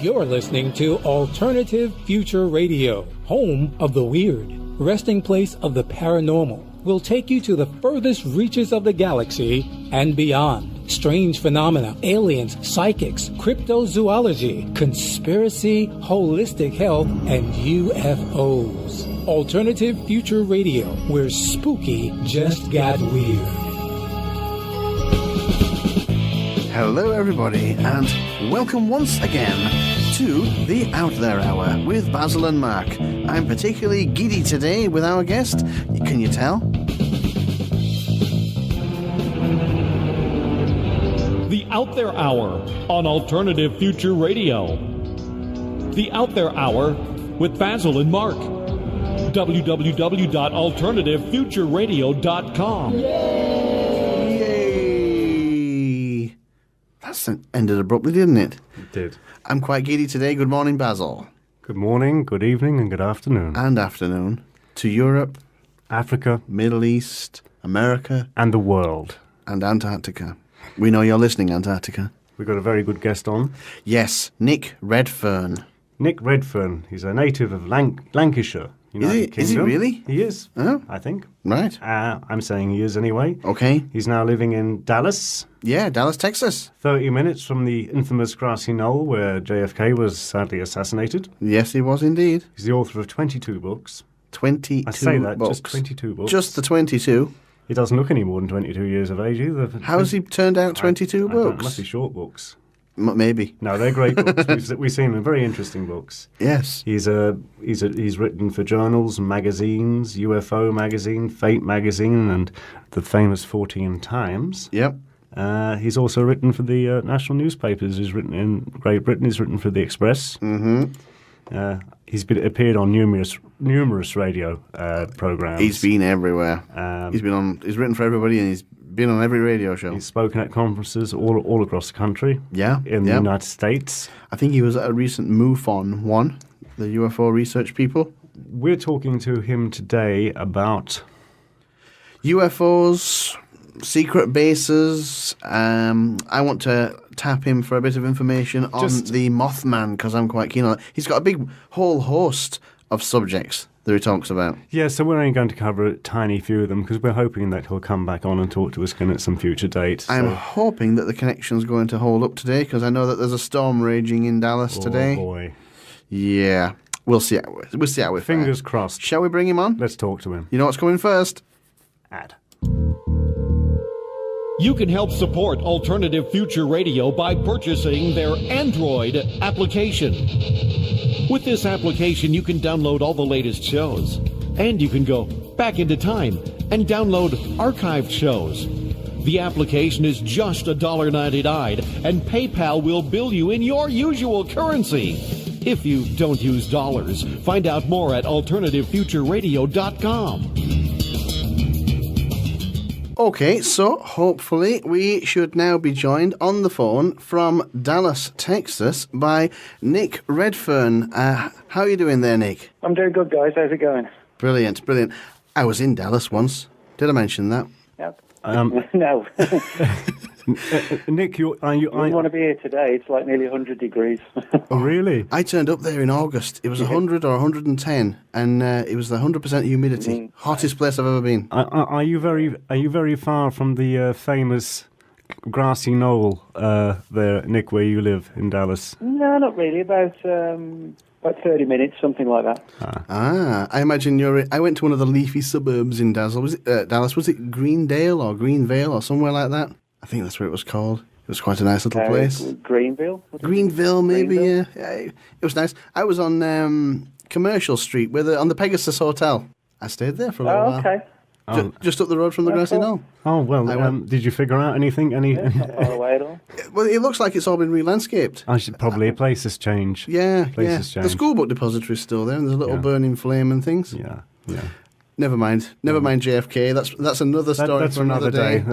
You're listening to Alternative Future Radio, home of the weird, resting place of the paranormal. We'll take you to the furthest reaches of the galaxy and beyond. Strange phenomena, aliens, psychics, cryptozoology, conspiracy, holistic health, and UFOs. Alternative Future Radio, where spooky just got weird. Hello everybody, and welcome once again to the Out There Hour with Basil and Mark. I'm particularly giddy today with our guest. Can you tell? The Out There Hour on Alternative Future Radio. The Out There Hour with Basil and Mark. www.alternativefutureradio.com. Yay! That ended abruptly, didn't it? It did. I'm quite giddy today. Good morning, Basil. Good morning, good evening, and good afternoon. And afternoon to Europe, Africa, Middle East, America, and the world. And Antarctica. We know you're listening, Antarctica. We've got a very good guest on. Yes, Nick Redfern. Nick Redfern. He's a native of Lancashire, United Kingdom. Is he really? He is, Oh. I think. Right. I'm saying he is anyway. Okay. He's now living in Dallas, Yeah, Dallas, Texas. 30 minutes from the infamous grassy knoll where JFK was sadly assassinated. Yes, he was indeed. He's the author of 22 books. 22 I say that, books. just 22 books. Just the 22? He doesn't look any more than 22 years of age either. How has he turned out 22 I don't- books? Must be short books. Maybe. No, they're great books. We've seen them, very interesting books. Yes. He's written for journals, magazines, UFO magazine, Fate magazine, and the famous Fortean Times. Yep. He's also written for the national newspapers. He's written in Great Britain. He's written for the Express. Mm-hmm. He's appeared on numerous radio programs. He's been everywhere. He's written for everybody, and he's been on every radio show. He's spoken at conferences all across the country. Yeah. In the United States. I think he was at a recent MUFON one, the UFO research people. We're talking to him today about UFOs, secret bases. I want to tap him for a bit of information on the Mothman, because I'm quite keen on it. He's got a big whole host of subjects that he talks about. Yeah, so we're only going to cover a tiny few of them because we're hoping that he'll come back on and talk to us again at some future date. I'm hoping that the connection's going to hold up today, because I know that there's a storm raging in Dallas today. Oh boy. Yeah. We'll see how we Fingers crossed. Shall we bring him on? Let's talk to him. You know what's coming first? Ad. You can help support Alternative Future Radio by purchasing their Android application. With this application, you can download all the latest shows, and you can go back into time and download archived shows. The application is just $1.99, and PayPal will bill you in your usual currency. If you don't use dollars, find out more at alternativefutureradio.com. Okay, so hopefully we should now be joined on the phone from Dallas, Texas by Nick Redfern. How are you doing there, Nick? I'm doing good, guys. How's it going? Brilliant, brilliant. I was in Dallas once. Did I mention that? Yep. Nick, No. I wouldn't want to be here today. It's like nearly 100 degrees. Oh, really? I turned up there in August. It was 100 or 110, and it was the 100% humidity. Hottest place I've ever been. Are you very far from the famous grassy knoll there, Nick, where you live in Dallas? No, not really. About 30 minutes, something like that. I imagine I went to one of the leafy suburbs in Dallas. Was it Greendale or Greenvale or somewhere like that? I think that's what it was called. It was quite a nice little place. Greenville? Greenville, maybe, yeah. It was nice. I was on Commercial Street on the Pegasus Hotel. I stayed there for a little while. Okay. Just up the road from the grassy knoll. Oh, well, did you figure out anything? Not far away at all. Well, it looks like it's all been re-landscaped. Probably places change. Yeah, Places change. The school book depository is still there, and there's a little burning flame and things. Yeah. Never mind JFK. That's another story That's for another day.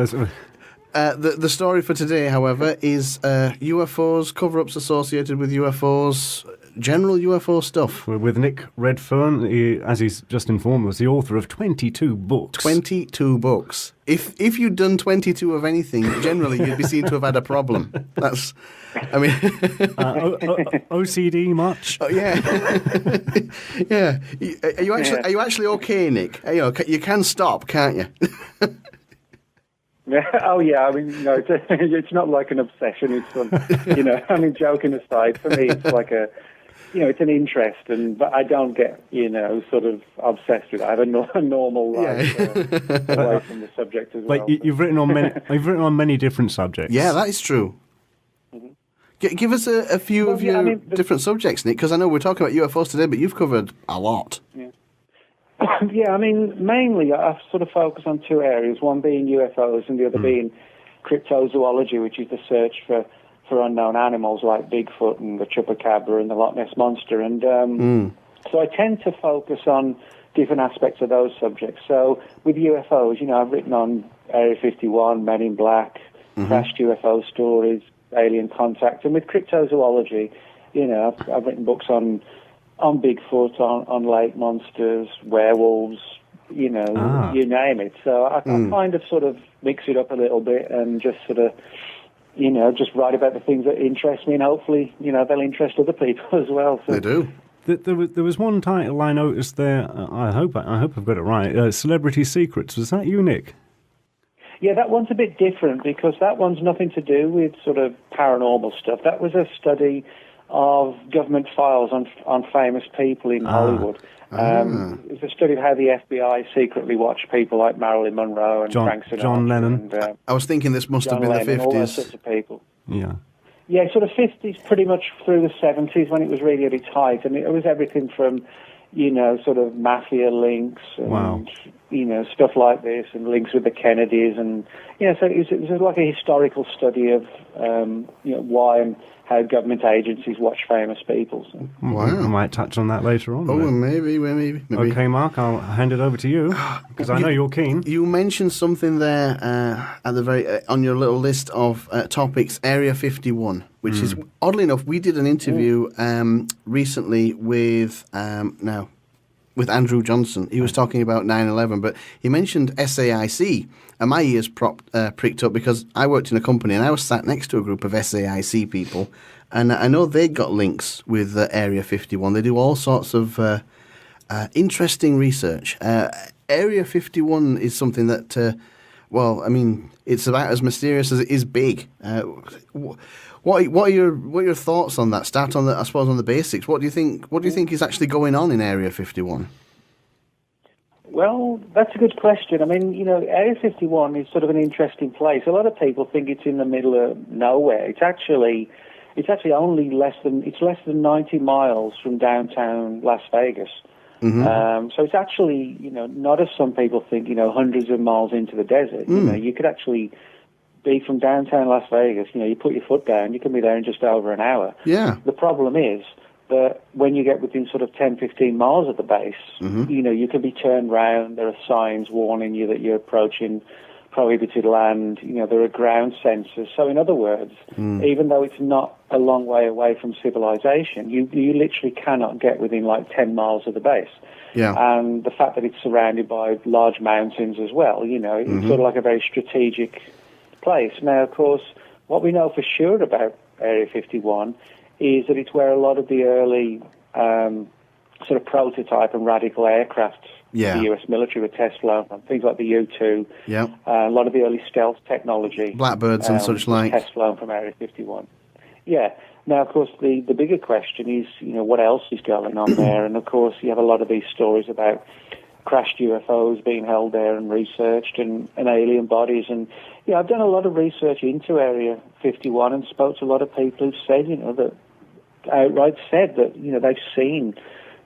The story for today, however, is UFOs, cover-ups associated with UFOs, general UFO stuff. We're with Nick Redfern, as he's just informed us, the author of 22 books. 22 books. If you'd done 22 of anything, generally you'd be seen to have had a problem. That's, I mean... OCD much? Oh, yeah. Yeah. Are you actually okay, Nick? You can stop, can't you? Yeah. Oh, yeah. I mean, it's not like an obsession. It's, I mean, joking aside, for me, it's like it's an interest, but I don't get, sort of obsessed with it. I have a normal life away from the subject as well. But you've written on many different subjects. Yeah, that is true. Mm-hmm. Give us a few of your different subjects, Nick, because I know we're talking about UFOs today, but you've covered a lot. Yeah. Yeah, I mean, mainly I sort of focus on two areas, one being UFOs and the other being cryptozoology, which is the search for unknown animals like Bigfoot and the chupacabra and the Loch Ness Monster. And so I tend to focus on different aspects of those subjects. So with UFOs, I've written on Area 51, Men in Black, crashed UFO stories, alien contact. And with cryptozoology, I've written books on Bigfoot, on lake monsters, werewolves, you name it. So I kind of sort of mix it up a little bit and just sort of, just write about the things that interest me, and hopefully, they'll interest other people as well. So. They do. There was one title I noticed there. I hope I've got it right. Celebrity Secrets. Was that you, Nick? Yeah, that one's a bit different because that one's nothing to do with sort of paranormal stuff. That was a study of government files on famous people in Hollywood. It was a study of how the FBI secretly watched people like Marilyn Monroe and Frank Sinatra. John Lennon. And, I was thinking this must have been Lennon, the 50s. all those sorts of people. Yeah. Yeah, sort of 50s, pretty much through the 70s when it was really at its height. And it was everything from, sort of mafia links and, stuff like this, and links with the Kennedys. And, so it was like a historical study of, why and how government agencies watch famous people. So. Wow. I might touch on that later on. Oh, maybe. Okay, Mark, I'll hand it over to you, because I know you're keen. You mentioned something there at the very on your little list of topics, Area 51, which is, oddly enough, we did an interview recently with Andrew Johnson. He was talking about 9/11, but he mentioned SAIC, and my ears pricked up because I worked in a company and I was sat next to a group of SAIC people, and I know they got links with Area 51. They do all sorts of interesting research. Area 51 is something that, it's about as mysterious as it is big. What are your thoughts on that? Start on the basics. What do you think is actually going on in Area 51? Well, that's a good question. I mean, Area 51 is sort of an interesting place. A lot of people think it's in the middle of nowhere. It's actually only less than 90 miles from downtown Las Vegas. Mm-hmm. So it's actually, not as some people think, hundreds of miles into the desert. You could actually be from downtown Las Vegas. You put your foot down, you can be there in just over an hour. Yeah. The problem is that when you get within sort of 10, 15 miles of the base, you can be turned round. There are signs warning you that you're approaching prohibited land. There are ground sensors. So in other words, even though it's not a long way away from civilization, you literally cannot get within like 10 miles of the base. Yeah. And the fact that it's surrounded by large mountains as well, it's sort of like a very strategic place. Now, of course, what we know for sure about Area 51 is that it's where a lot of the early sort of prototype and radical aircraft the U.S. military would test flown from, things like the U-2, a lot of the early stealth technology. Blackbirds and such like. Test flown from Area 51. Yeah. Now, of course, the bigger question is, what else is going on there? And, of course, you have a lot of these stories about crashed UFOs being held there and researched and alien bodies. And, I've done a lot of research into Area 51 and spoke to a lot of people who've said, that outright said that, they've seen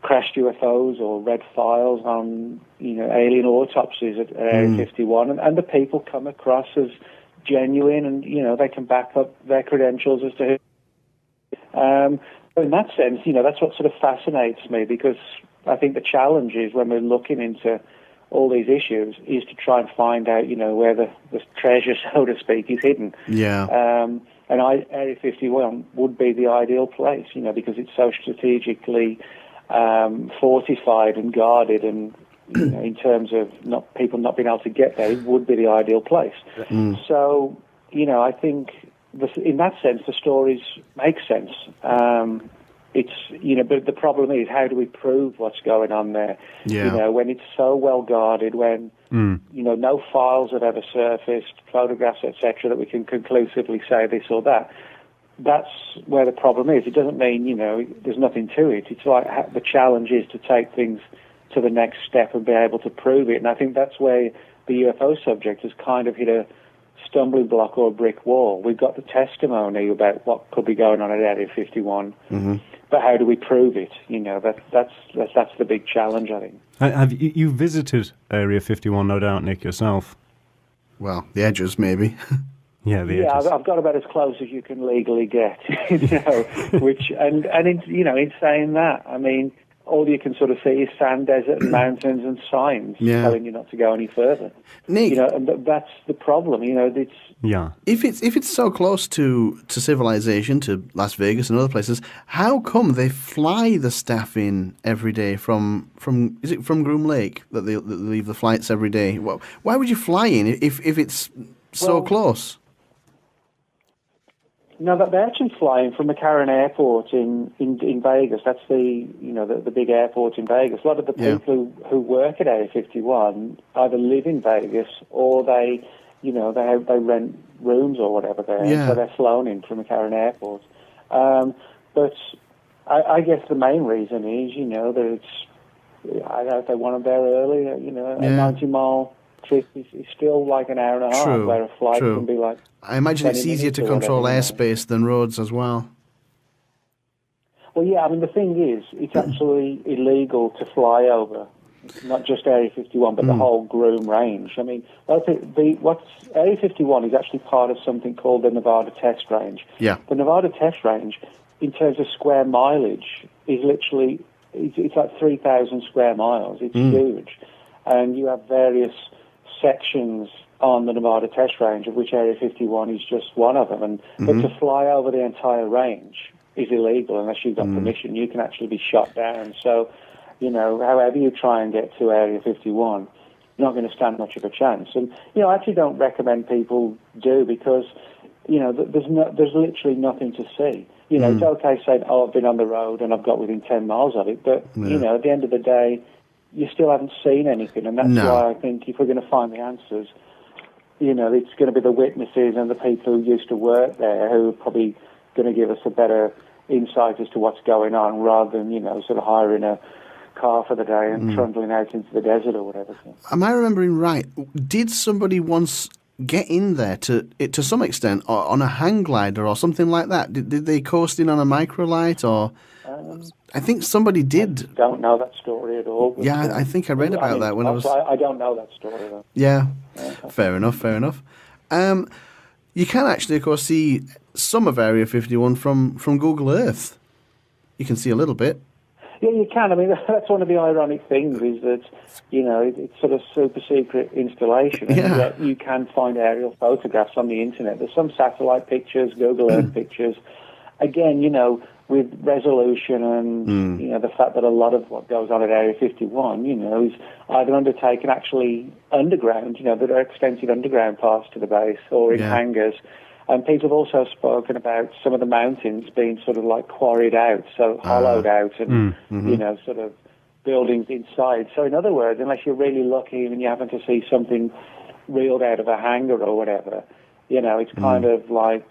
crashed UFOs or read files on, alien autopsies at Area 51. And the people come across as genuine and, they can back up their credentials as to who. In that sense, that's what sort of fascinates me, because I think the challenge is when we're looking into all these issues is to try and find out, where the treasure, so to speak, is hidden. Yeah. And Area 51 would be the ideal place, because it's so strategically fortified and guarded, and in terms of people not being able to get there, it would be the ideal place. So, I think in that sense, the stories make sense. But the problem is, how do we prove what's going on there? Yeah. When it's so well guarded, when no files have ever surfaced, photographs, etc., that we can conclusively say this or that. That's where the problem is. It doesn't mean there's nothing to it. It's like the challenge is to take things to the next step and be able to prove it. And I think that's where the UFO subject has kind of hit a stumbling block or a brick wall. We've got the testimony about what could be going on at Area 51, but how do we prove it? That's the big challenge, I think. Have you visited Area 51, no doubt, Nick, yourself? Well, the edges, maybe. Yeah, the edges. I've got about as close as you can legally get. Which in saying that, I mean, all you can sort of see is sand, desert, and mountains, and signs telling you not to go any further. Nick, and that's the problem. It's if it's so close to civilization, to Las Vegas and other places, how come they fly the staff in every day from is it from Groom Lake that they leave the flights every day? Well, why would you fly in if it's so close? No, but they're actually flying from McCarran Airport in Vegas. That's the big airport in Vegas. A lot of the people who work at Area 51 either live in Vegas or they rent rooms or whatever there. Yeah. So they're flown in from McCarran Airport. But I guess the main reason is that I don't know if they want them there early. A 90-mile trip is still like an hour and a half, where a flight can be like. I imagine it's easier to control airspace than roads as well. Well, yeah, I mean, the thing is, it's actually illegal to fly over, not just Area 51, but the whole Groom Range. I mean, Area 51 is actually part of something called the Nevada Test Range. Yeah. The Nevada Test Range, in terms of square mileage, is literally, it's like 3,000 square miles. It's huge. And you have various sections on the Nevada Test Range, of which Area 51 is just one of them. But to fly over the entire range is illegal unless you've got permission. You can actually be shot down. So, however you try and get to Area 51, you're not going to stand much of a chance. And, I actually don't recommend people do, because, there's literally nothing to see. It's okay saying, I've been on the road and I've got within 10 miles of it, but, at the end of the day, you still haven't seen anything. And that's why I think if we're going to find the answers, it's going to be the witnesses and the people who used to work there who are probably going to give us a better insight as to what's going on, rather than, sort of hiring a car for the day and trundling out into the desert or whatever. Am I remembering right? Did somebody once get in there to some extent on a hang glider or something like that? Did they coast in on a microlight or? I think somebody did. I don't know that story at all. Yeah, I think I read about that when I was. I don't know that story though. Yeah, fair enough. You can actually, of course, see some of Area 51 from Google Earth. You can see a little bit. Yeah, you can. I mean, that's one of the ironic things is that, it's sort of super secret installation, and yet you can find aerial photographs on the internet. There's some satellite pictures, Google Earth pictures. Again, with resolution and, the fact that a lot of what goes on at Area 51, is either undertaken actually underground, there are extensive underground parts to the base or in hangars. And people have also spoken about some of the mountains being sort of like quarried out, so hollowed out and, sort of buildings inside. So in other words, unless you're really lucky and you happen to see something reeled out of a hangar or whatever, it's kind of like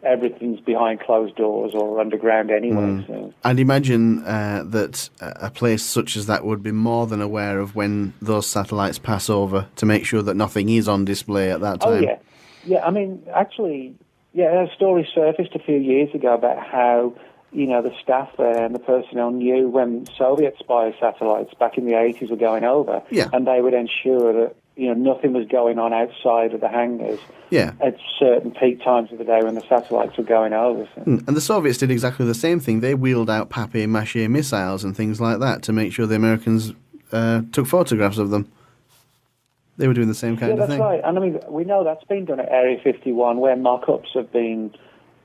everything's behind closed doors or underground anyway. So. I'd imagine that a place such as that would be more than aware of when those satellites pass over to make sure that nothing is on display at that time. Oh, yeah. Yeah, I mean, actually, a story surfaced a few years ago about how, the staff there and the personnel knew when Soviet spy satellites back in the 80s were going over, and they would ensure that, nothing was going on outside of the hangars at certain peak times of the day when the satellites were going over. So. And the Soviets did exactly the same thing. They wheeled out papier-mâché missiles and things like that to make sure the Americans took photographs of them. They were doing the same kind of thing. Yeah, that's right. And I mean, we know that's been done at Area 51, where mock-ups have been,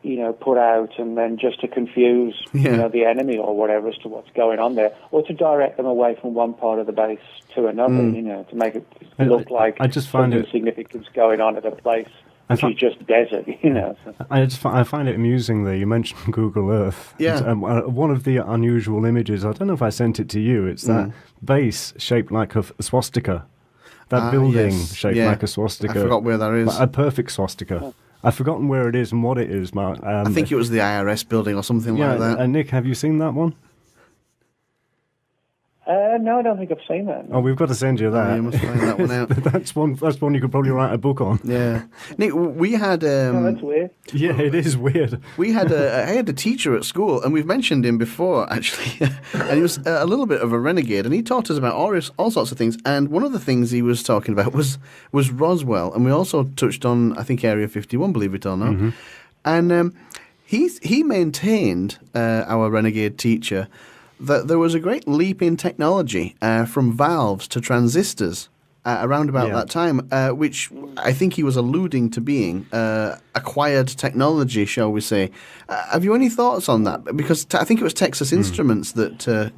put out, and then just to confuse, the enemy or whatever as to what's going on there, or to direct them away from one part of the base to another, to make it look like I just find something significant's going on at a place which is just desert, I find it amusing that you mentioned Google Earth. Yeah. One of the unusual images, I don't know if I sent it to you, it's that base shaped like a swastika. That building shaped like a swastika. I forgot where that is. A perfect swastika. I've forgotten where it is and what it is, Mark. I think it was the IRS building or something like that. Nick, have you seen that one? No, I don't think I've seen that. Oh, we've got to send you that. Yeah, you must find that one out. That's one you could probably write a book on. Yeah. Nick, we had... no, that's weird. Yeah, it is weird. I had a teacher at school, and we've mentioned him before, actually, and he was a little bit of a renegade, and he taught us about all sorts of things, and one of the things he was talking about was Roswell, and we also touched on, I think, Area 51, believe it or not. Mm-hmm. And he maintained, our renegade teacher, that there was a great leap in technology from valves to transistors around about that time, which I think he was alluding to being acquired technology, shall we say. Have you any thoughts on that? Because I think it was Texas Instruments that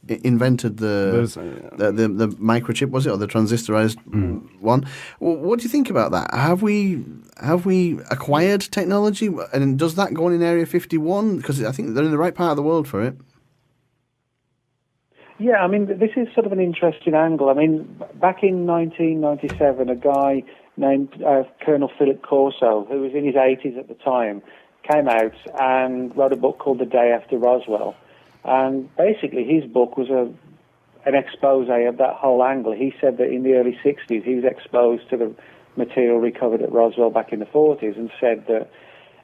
invented the microchip, was it, or the transistorized one? What do you think about that? Have we acquired technology, and does that go on in Area 51? Because I think they're in the right part of the world for it. Yeah, I mean, this is sort of an interesting angle. I mean, back in 1997, a guy named Colonel Philip Corso, who was in his 80s at the time, came out and wrote a book called The Day After Roswell. And basically, his book was an expose of that whole angle. He said that in the early 60s, he was exposed to the material recovered at Roswell back in the 40s, and said that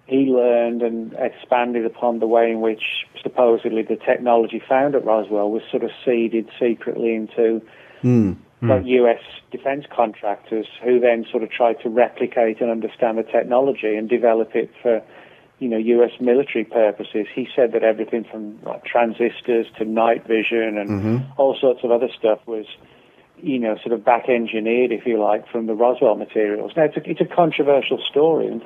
he learned and expanded upon the way in which supposedly the technology found at Roswell was sort of seeded secretly into like U.S. defense contractors, who then sort of tried to replicate and understand the technology and develop it for, U.S. military purposes. He said that everything from like transistors to night vision and all sorts of other stuff was, sort of back-engineered, if you like, from the Roswell materials. Now, it's a controversial story, and,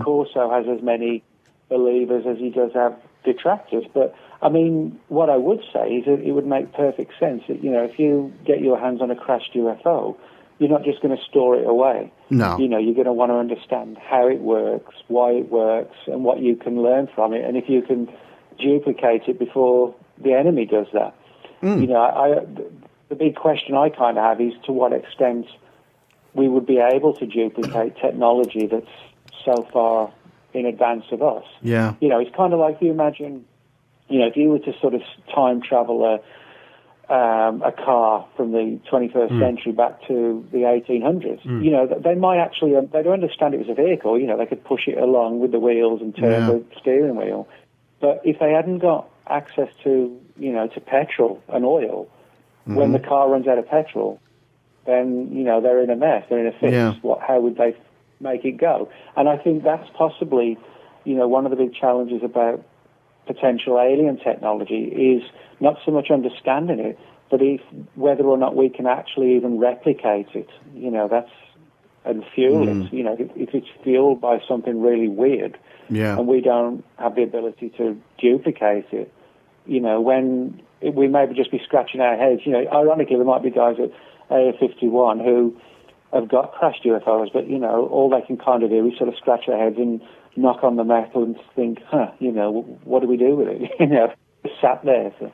Corso has as many believers as he does have detractors. But, I mean, what I would say is that it would make perfect sense that, if you get your hands on a crashed UFO, you're not just going to store it away. No. You're going to want to understand how it works, why it works, and what you can learn from it, and if you can duplicate it before the enemy does that. The big question I kind of have is to what extent we would be able to duplicate technology that's so far in advance of us. Yeah. It's kind of like, you imagine, if you were to sort of time travel a car from the 21st century back to the 1800s, they might actually, they don't understand it was a vehicle, they could push it along with the wheels and turn the steering wheel. But if they hadn't got access to, to petrol and oil, when the car runs out of petrol, then, they're in a mess, they're in a fix. Yeah. How would they make it go? And I think that's possibly, one of the big challenges about potential alien technology is not so much understanding it, but whether or not we can actually even replicate it, and fuel it. If it's fueled by something really weird, and we don't have the ability to duplicate it, when we maybe just be scratching our heads. Ironically, there might be guys at Area 51 who have got crashed UFOs, but, all they can kind of do is sort of scratch their heads and knock on the metal and think, what do we do with it? It's sat there. So.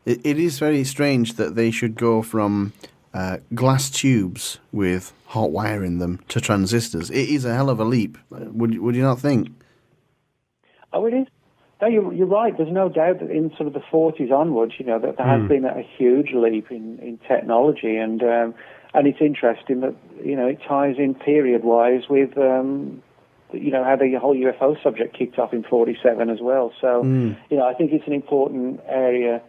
It is very strange that they should go from glass tubes with hot wire in them to transistors. It is a hell of a leap. Would you not think? Oh, it is. No, you're right. There's no doubt that in sort of the 40s onwards, that there has been a huge leap in technology, and it's interesting that it ties in period-wise with how the whole UFO subject kicked off in 47 as well. So I think it's an important area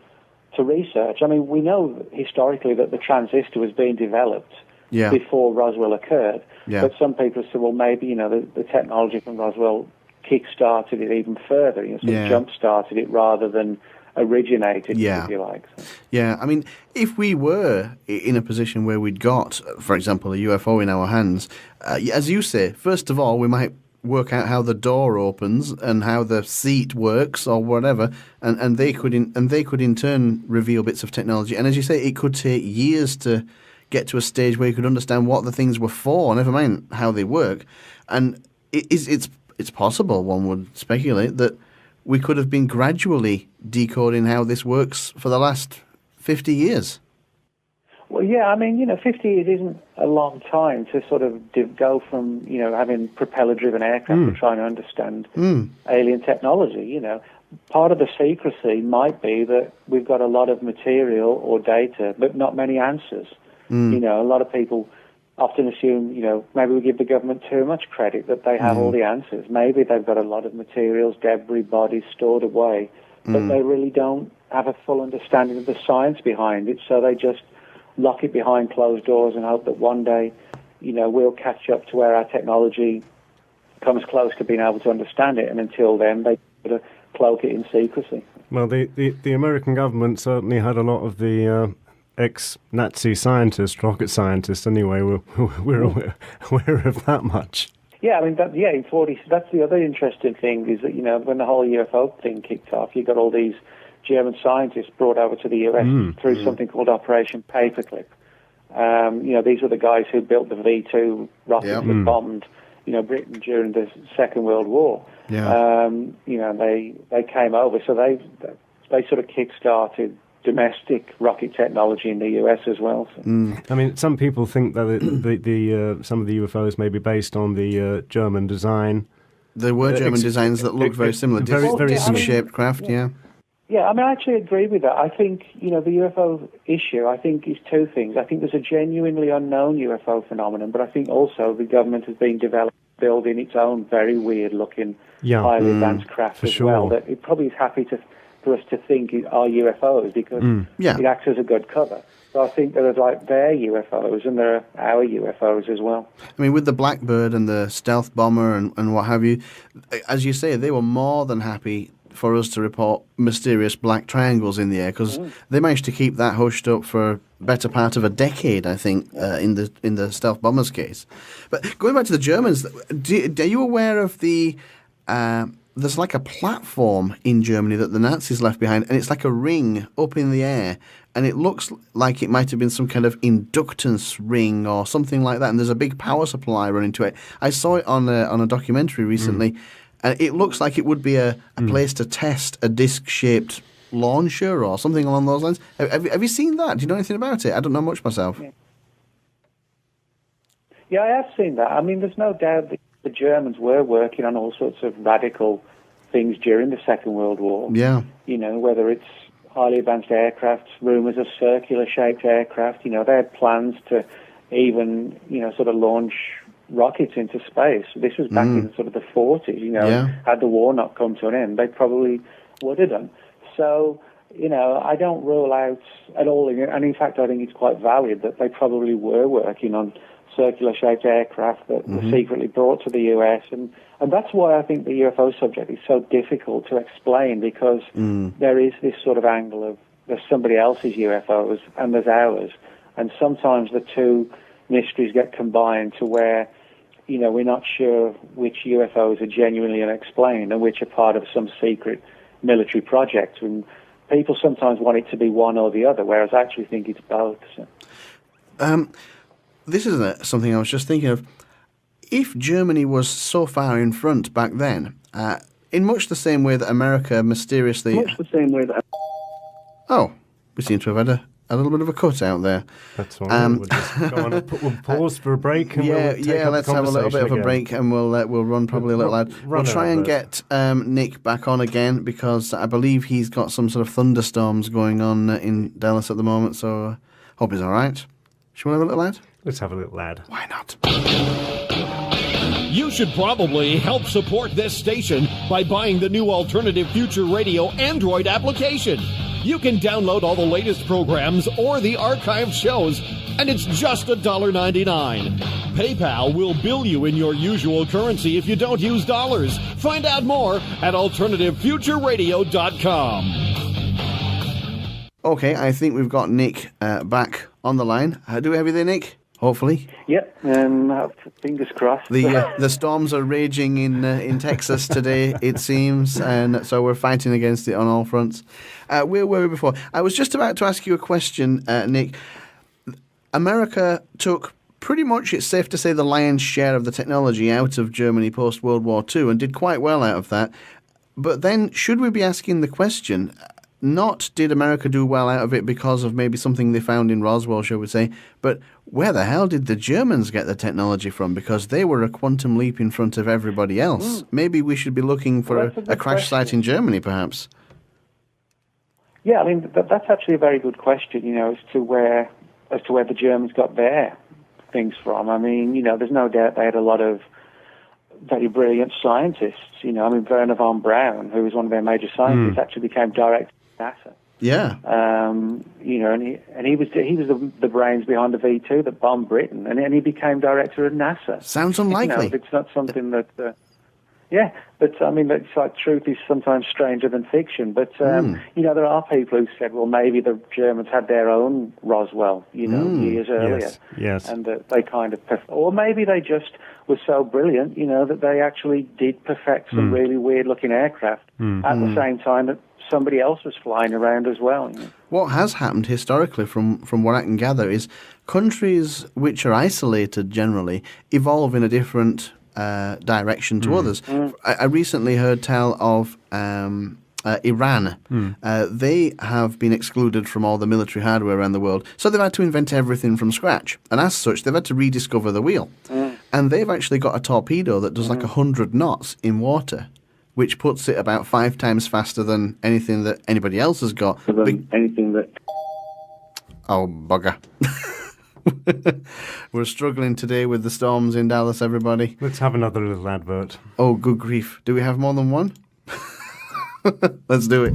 to research. I mean, we know historically that the transistor was being developed before Roswell occurred, but some people say, well, maybe the technology from Roswell kick-started it even further, jump-started it rather than originated, if you like. So. Yeah, I mean, if we were in a position where we'd got, for example, a UFO in our hands, as you say, first of all, we might work out how the door opens and how the seat works or whatever, and they could in turn reveal bits of technology. And as you say, it could take years to get to a stage where you could understand what the things were for, never mind how they work. And it's possible, one would speculate, that we could have been gradually decoding how this works for the last 50 years. Well, yeah, 50 years isn't a long time to sort of go from, having propeller-driven aircraft to trying to understand alien technology, Part of the secrecy might be that we've got a lot of material or data, but not many answers. A lot of people often assume, maybe we give the government too much credit that they have all the answers. Maybe they've got a lot of materials, debris, bodies stored away, but they really don't have a full understanding of the science behind it, so they just lock it behind closed doors and hope that one day, we'll catch up to where our technology comes close to being able to understand it, and until then, they sort of cloak it in secrecy. Well, the American government certainly had a lot of the ex-Nazi scientists, rocket scientists, anyway. We're aware of that much. Yeah, in 40s, that's the other interesting thing, is that, when the whole UFO thing kicked off, you got all these German scientists brought over to the US through something called Operation Paperclip. These were the guys who built the V2 rockets that bombed, Britain during the Second World War. Yeah. They came over, so they sort of kick-started domestic rocket technology in the US as well. So. Some people think that some of the UFOs may be based on the German design. There were German designs that looked very similar. Very shaped craft, yeah. Yeah, I actually agree with that. I think, the UFO issue, I think, is two things. I think there's a genuinely unknown UFO phenomenon, but I think also the government has been building its own very weird-looking, highly advanced craft as well, that it probably is happy for us to think are UFOs, because it acts as a good cover. So I think there are their UFOs and there are our UFOs as well. With the Blackbird and the stealth bomber and what have you, as you say, they were more than happy for us to report mysterious black triangles in the air, because they managed to keep that hushed up for better part of a decade, I think, in the stealth bomber's case. But going back to the Germans, are you aware of the... there's like a platform in Germany that the Nazis left behind, and it's like a ring up in the air, and it looks like it might have been some kind of inductance ring or something like that, and there's a big power supply running to it. I saw it on a documentary recently, and it looks like it would be a place to test a disc-shaped launcher or something along those lines. Have you seen that? Do you know anything about it? I don't know much myself. Yeah, I have seen that. There's no doubt that the Germans were working on all sorts of radical things during the Second World War. Yeah. Whether it's highly advanced aircraft, rumours of circular-shaped aircraft. They had plans to even, sort of launch rockets into space. This was back in sort of the 40s, Had the war not come to an end, they probably would have done. So, I don't rule out at all, and in fact I think it's quite valid that they probably were working on circular-shaped aircraft that were secretly brought to the US, and that's why I think the UFO subject is so difficult to explain, because there is this sort of angle of there's somebody else's UFOs and there's ours, and sometimes the two mysteries get combined to where, we're not sure which UFOs are genuinely unexplained and which are part of some secret military project, and people sometimes want it to be one or the other, whereas I actually think it's both. So. This is something I was just thinking of. If Germany was so far in front back then, in much the same way that America mysteriously... Oh, we seem to have had a little bit of a cut out there. That's all right. We'll just go on and we'll pause for a break. And let's have a little bit of a break, and we'll run probably a little out. We'll try and get Nick back on again, because I believe he's got some sort of thunderstorms going on in Dallas at the moment, so hope he's all right. Should we have a little ad? Let's have a little ad. Why not? You should probably help support this station by buying the new Alternative Future Radio Android application. You can download all the latest programs or the archived shows, and it's just $1.99. PayPal will bill you in your usual currency if you don't use dollars. Find out more at AlternativeFutureRadio.com. Okay, I think we've got Nick back on the line. Do we have you there, Nick? hopefully. Yep, fingers crossed. The storms are raging in Texas today, it seems, and so we're fighting against it on all fronts. Where were we before? I was just about to ask you a question, Nick. America took pretty much, it's safe to say, the lion's share of the technology out of Germany post-World War II and did quite well out of that. But then, should we be asking the question, not did America do well out of it because of maybe something they found in Roswell, shall we say, but where the hell did the Germans get the technology from? Because they were a quantum leap in front of everybody else. Maybe we should be looking for a crash site in Germany, perhaps. Yeah, I mean, that's actually a very good question, as to where the Germans got their things from. I mean, there's no doubt they had a lot of very brilliant scientists. I mean, Werner von Braun, who was one of their major scientists, actually became director of NASA. Yeah. And he was the brains behind the V2 that bombed Britain, and he became director of NASA. Sounds unlikely. It's not something that. Yeah, but I mean, it's like truth is sometimes stranger than fiction. But there are people who said, well, maybe the Germans had their own Roswell, years earlier, yes, and that they kind of, or maybe they just were so brilliant, that they actually did perfect some really weird-looking aircraft at the same time that somebody else was flying around as well. What has happened historically, from what I can gather, is countries which are isolated generally evolve in a different direction to others. I recently heard tell of Iran. They have been excluded from all the military hardware around the world, so they've had to invent everything from scratch. And as such, they've had to rediscover the wheel. And they've actually got a torpedo that does like 100 knots in water, which puts it about 5 times faster than anything that anybody else has got. Oh, bugger. We're struggling today with the storms in Dallas, everybody. Let's have another little advert. Oh, good grief. Do we have more than one? Let's do it.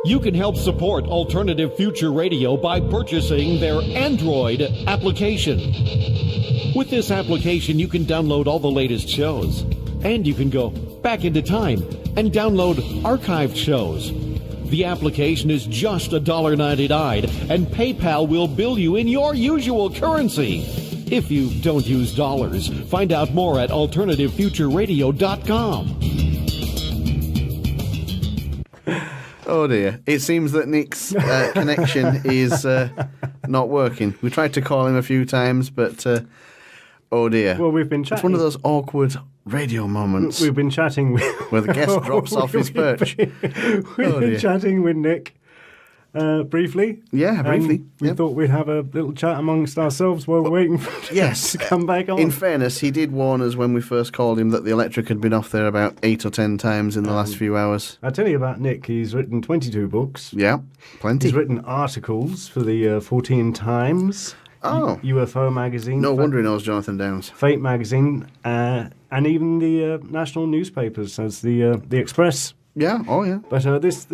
You can help support Alternative Future Radio by purchasing their Android application. With this application, you can download all the latest shows. And you can go back into time and download archived shows. The application is just $1.99, and PayPal will bill you in your usual currency. If you don't use dollars, find out more at alternativefutureradio.com. Oh dear. It seems that Nick's connection is not working. We tried to call him a few times, but oh dear. Well, we've been chatting. It's one of those awkward radio moments. We've been chatting with... where the guest drops off his perch. We've been chatting with Nick briefly. Yeah, briefly. We thought we'd have a little chat amongst ourselves while we're waiting for him to come back on. In fairness, he did warn us when we first called him that the electric had been off there about 8 or 10 times in the last few hours. I'll tell you about Nick. He's written 22 books. Yeah, plenty. He's written articles for the Fortean Times. Oh. UFO magazine. No wonder he knows Jonathan Downes. Fate magazine, and even the national newspapers, as the Express. Yeah, oh yeah. But this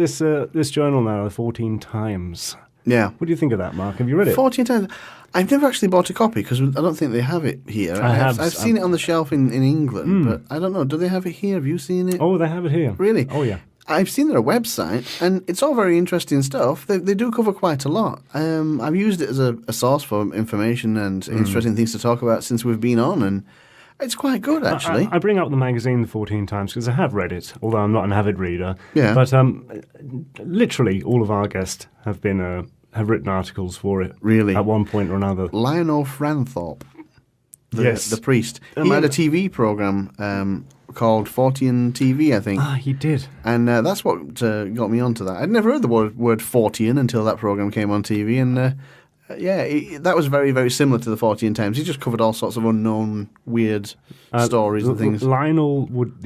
journal now, the Fortean Times. Yeah. What do you think of that, Mark? Have you read it? Fortean Times. I've never actually bought a copy because I don't think they have it here. I've seen it on the shelf in England, but I don't know. Do they have it here? Have you seen it? Oh, they have it here. Really? Oh, yeah. I've seen their website, and it's all very interesting stuff. They do cover quite a lot. I've used it as a source for information and interesting things to talk about since we've been on, and it's quite good, actually. I bring up the magazine, the 14 Times, because I have read it, although I'm not an avid reader. Yeah. But literally all of our guests have written articles for it. Really? At one point or another. Lionel Franthorpe, the priest. He had a TV program called Fortean TV, I think. Ah, he did. And that's what got me onto that. I'd never heard the word Fortean until that program came on TV, and that was very, very similar to the Fortean Times. He just covered all sorts of unknown, weird stories and things. Lionel would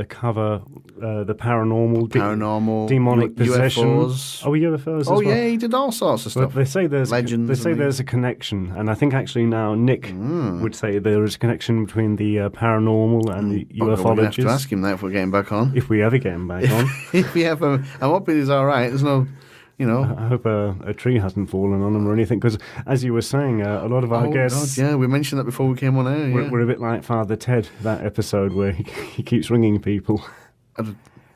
cover the paranormal, demonic possession. UFOs. Oh, UFOs. Oh, yeah, he did all sorts of stuff. They say there's legends. They say there's a connection, and I think actually now Nick would say there is a connection between the paranormal and the ufologists. We're going to have to ask him that if we're getting back on. If we ever get him back on. If we have I'm hoping he's all right. There's no... I hope a tree hasn't fallen on him or anything, because as you were saying, a lot of our guests... God, yeah, we mentioned that before we came on air. We're a bit like Father Ted, that episode where he keeps ringing people.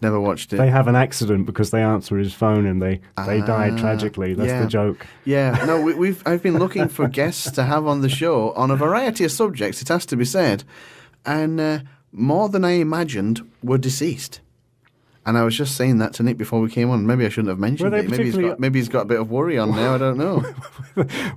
Never watched it. They have an accident because they answer his phone and they die tragically. That's the joke. Yeah, no, I've been looking for guests to have on the show on a variety of subjects, it has to be said. And more than I imagined were deceased. And I was just saying that to Nick before we came on. Maybe I shouldn't have mentioned it. Maybe he's got a bit of worry on now. I don't know.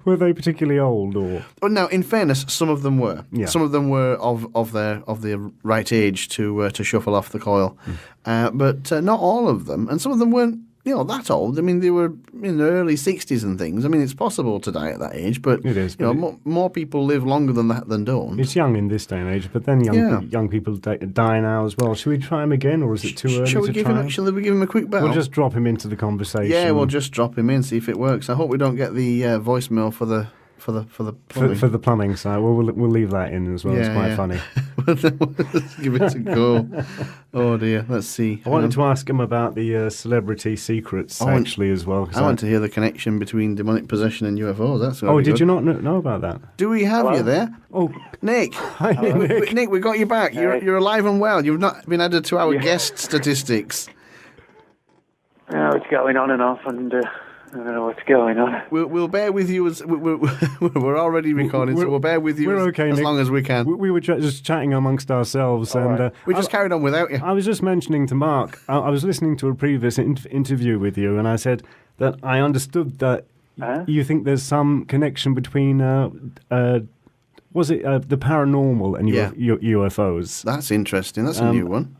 Were they particularly old, or? Well, now, in fairness, some of them were. Yeah. Some of them were of the right age to shuffle off the coil, but not all of them. And some of them weren't, that old. I mean, they were in their early 60s and things. I mean, it's possible to die at that age, but it is. More people live longer than that than don't. It's young in this day and age, but then young people die now as well. Should we try him again, or is it too early to try him? Shall we give him a quick bell? We'll just drop him into the conversation. Yeah, we'll just drop him in, see if it works. I hope we don't get the voicemail for the plumbing. For the plumbing side. Well, we'll leave that in as well. It's quite funny. Let's give it a go. Oh dear, let's see. I wanted to ask him about the celebrity secrets actually as well. I want to hear the connection between demonic possession and UFOs. That's did you not know about that? Do we have you there? Oh, Nick. Hi, Nick. Nick, we got you back. You're alive and well. You've not been added to our guest statistics. It's going on and off, and I don't know what's going on. We'll bear with you as we're already recording, so we'll bear with you as long as we can. We were just chatting amongst ourselves, and we just carried on without you. I was just mentioning to Mark, I was listening to a previous interview with you, and I said that I understood that you think there's some connection between was it the paranormal and UFOs? That's interesting. That's a new one.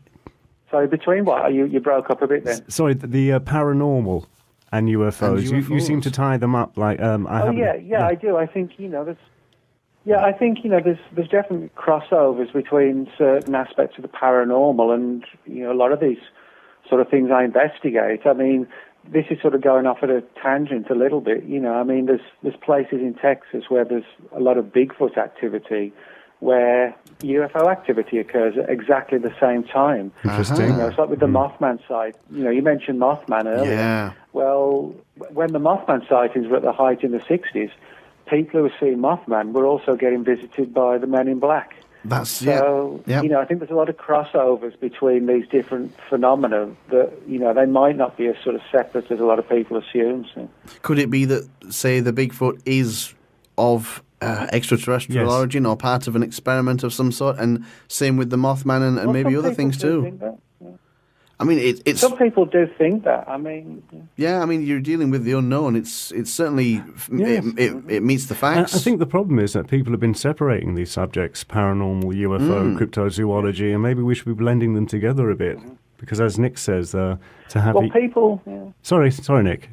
Sorry, between what? You broke up a bit then. Sorry, the paranormal and UFOs. You seem to tie them up like I do. I think there's definitely crossovers between certain aspects of the paranormal and a lot of these sort of things I investigate. I mean, this is sort of going off at a tangent a little bit. I mean, there's places in Texas where there's a lot of Bigfoot activity, where UFO activity occurs at exactly the same time. Interesting. It's like with the Mothman site. You mentioned Mothman earlier. Yeah. Well, when the Mothman sightings were at the height in the 60s, people who were seeing Mothman were also getting visited by the Men in Black. I think there's a lot of crossovers between these different phenomena that, they might not be as sort of separate as a lot of people assume. So. Could it be that, say, the Bigfoot is of extraterrestrial origin or part of an experiment of some sort, and same with the Mothman and maybe other things too? I mean, it's some people do think that. I mean, you're dealing with the unknown. It's certainly it meets the facts. I think the problem is that people have been separating these subjects: paranormal, UFO, cryptozoology, and maybe we should be blending them together a bit. Because, as Nick says, to have people. Sorry, Nick.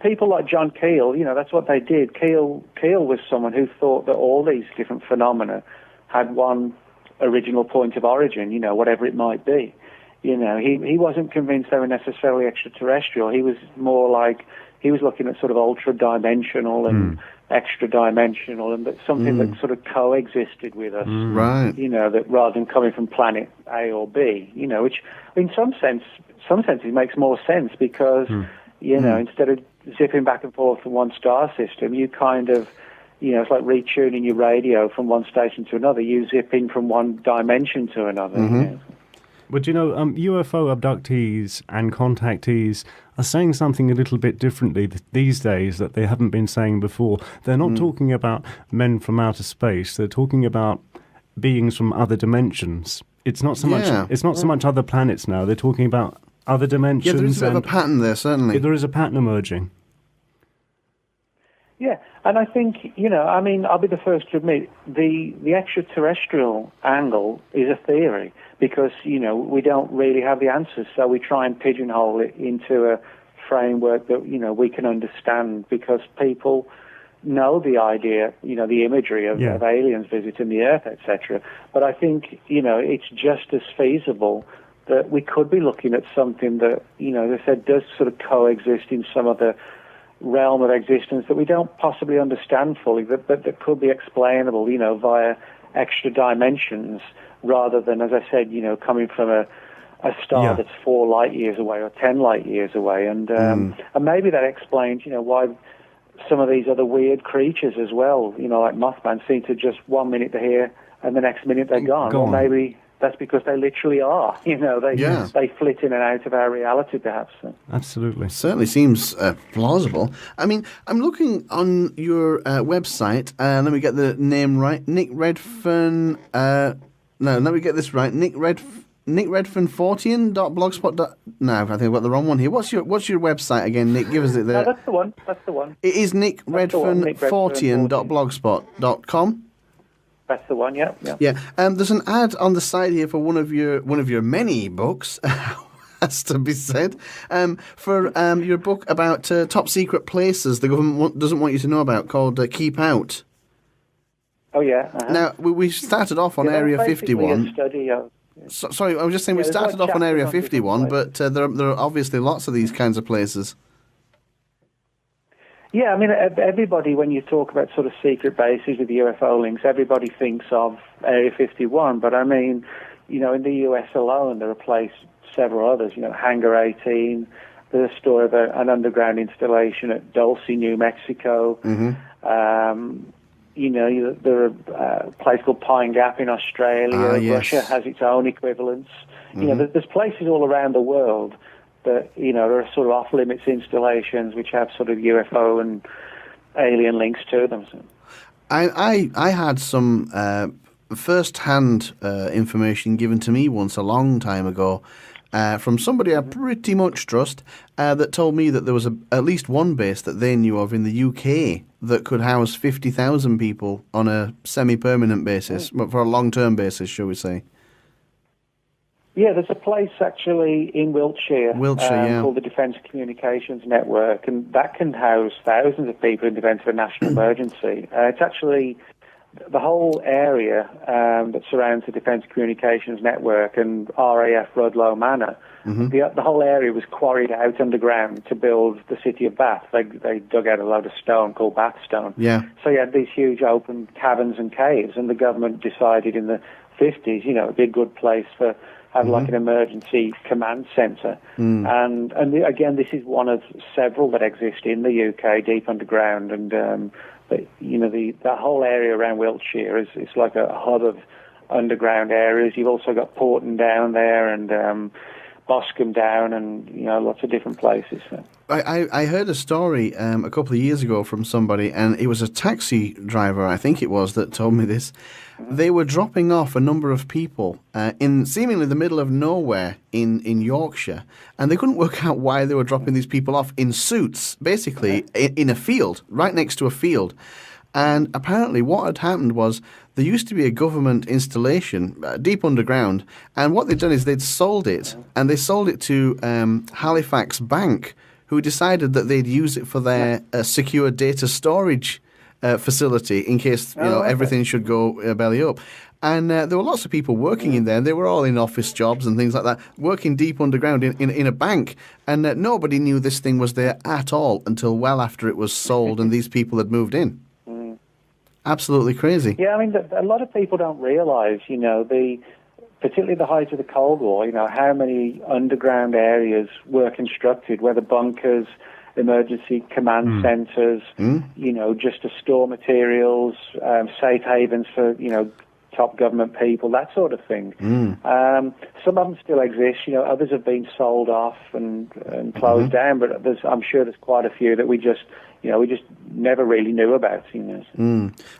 People like John Keel, that's what they did. Keel was someone who thought that all these different phenomena had one original point of origin, whatever it might be. He wasn't convinced they were necessarily extraterrestrial. He was more like, he was looking at sort of ultra-dimensional and extra-dimensional, and that something that sort of coexisted with us. Right. That rather than coming from planet A or B, which in some sense it makes more sense because, instead of zipping back and forth from one star system, you kind of, it's like retuning your radio from one station to another. You zip in from one dimension to another. But UFO abductees and contactees are saying something a little bit differently these days that they haven't been saying before. They're not talking about men from outer space. They're talking about beings from other dimensions. It's not so much. It's not so much other planets now. They're talking about other dimensions. Yeah, there is a bit of a pattern there, certainly. There is a pattern emerging. Yeah, and I think, I'll be the first to admit, the extraterrestrial angle is a theory because, we don't really have the answers, so we try and pigeonhole it into a framework that, we can understand because people know the idea, the imagery of aliens visiting the Earth, etc. But I think, it's just as feasible that we could be looking at something that, as I said, does sort of coexist in some of the realm of existence that we don't possibly understand fully, but that could be explainable, via extra dimensions rather than, as I said, coming from a star that's 4 light years away or 10 light years away. And maybe that explains, why some of these other weird creatures as well, like Mothman, seem to just 1 minute they're here and the next minute they're gone. Or maybe that's because they literally are. They flit in and out of our reality, perhaps. Absolutely. Certainly seems plausible. I mean, I'm looking on your website. Let me get the name right. Nick Redfern. No, let me get this right. Nick Redfern Fortean.blogspot. No, I think I've got the wrong one here. What's your website again, Nick? Give us it there. No, that's the one. That's the one. It is Nick Redfern Fortean.blogspot.com. That's the one. Yeah. Yeah. There's an ad on the side here for one of your many books. Has to be said, for your book about top secret places the government doesn't want you to know about, called Keep Out. Oh, yeah. Uh-huh. Now, we started off on Area 51. A study of, sorry, I was just saying we started off on Area 51, but there are obviously lots of these kinds of places. Yeah, I mean, everybody, when you talk about sort of secret bases with UFO links, everybody thinks of Area 51. But, I mean, in the U.S. alone, there are several others, Hangar 18. There's a story of an underground installation at Dulce, New Mexico. Mm-hmm. There are a place called Pine Gap in Australia. Yes. Russia has its own equivalents. Mm-hmm. There's places all around the world that, there are sort of off-limits installations which have sort of UFO and alien links to them. So. I had some first-hand information given to me once a long time ago from somebody I pretty much trust that told me that there was at least one base that they knew of in the UK that could house 50,000 people on a semi-permanent basis, but for a long-term basis, shall we say. Yeah, there's a place actually in Wiltshire, called the Defence Communications Network, and that can house thousands of people in the event of a national emergency. It's actually the whole area that surrounds the Defence Communications Network and RAF Rudloe Manor. Mm-hmm. The whole area was quarried out underground to build the city of Bath. They dug out a load of stone called Bath stone. Yeah. So you had these huge open caverns and caves, and the government decided in the 50s, it'd be a good place for have like an emergency command centre. And again, this is one of several that exist in the UK, deep underground. And that whole area around Wiltshire is like a hub of underground areas. You've also got Porton down there and Boscombe down, and lots of different places. So. I heard a story a couple of years ago from somebody, and it was a taxi driver, I think it was, that told me this. They were dropping off a number of people in seemingly the middle of nowhere in Yorkshire, and they couldn't work out why they were dropping these people off in suits, basically in a field, right next to a field. And apparently what had happened was there used to be a government installation deep underground, and what they'd done is they'd sold it, and they sold it to Halifax Bank, who decided that they'd use it for their secure data storage facility in case everything should go belly up. And there were lots of people working in there. They were all in office jobs and things like that, working deep underground in a bank. And nobody knew this thing was there at all until well after it was sold and these people had moved in. Absolutely crazy. Yeah, I mean, a lot of people don't realise, particularly the height of the Cold War, how many underground areas were constructed, whether bunkers, emergency command centres, just to store materials, safe havens for, top government people, that sort of thing. Some of them still exist. Others have been sold off and closed down, but I'm sure there's quite a few that we just never really knew about.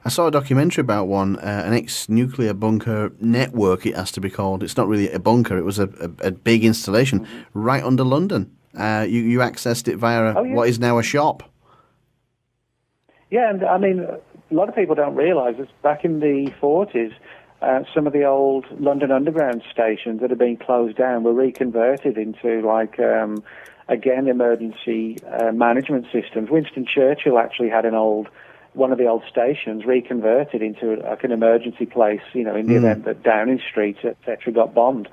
I saw a documentary about one, an ex-nuclear bunker network, it has to be called. It's not really a bunker, it was a big installation right under London. You accessed it via what is now a shop. Yeah, and I mean, a lot of people don't realise this. Back in the 40s, some of the old London Underground stations that had been closed down were reconverted into, again, emergency management systems. Winston Churchill actually had one of the old stations reconverted into an emergency place, in the event that Downing Street, etc., got bombed.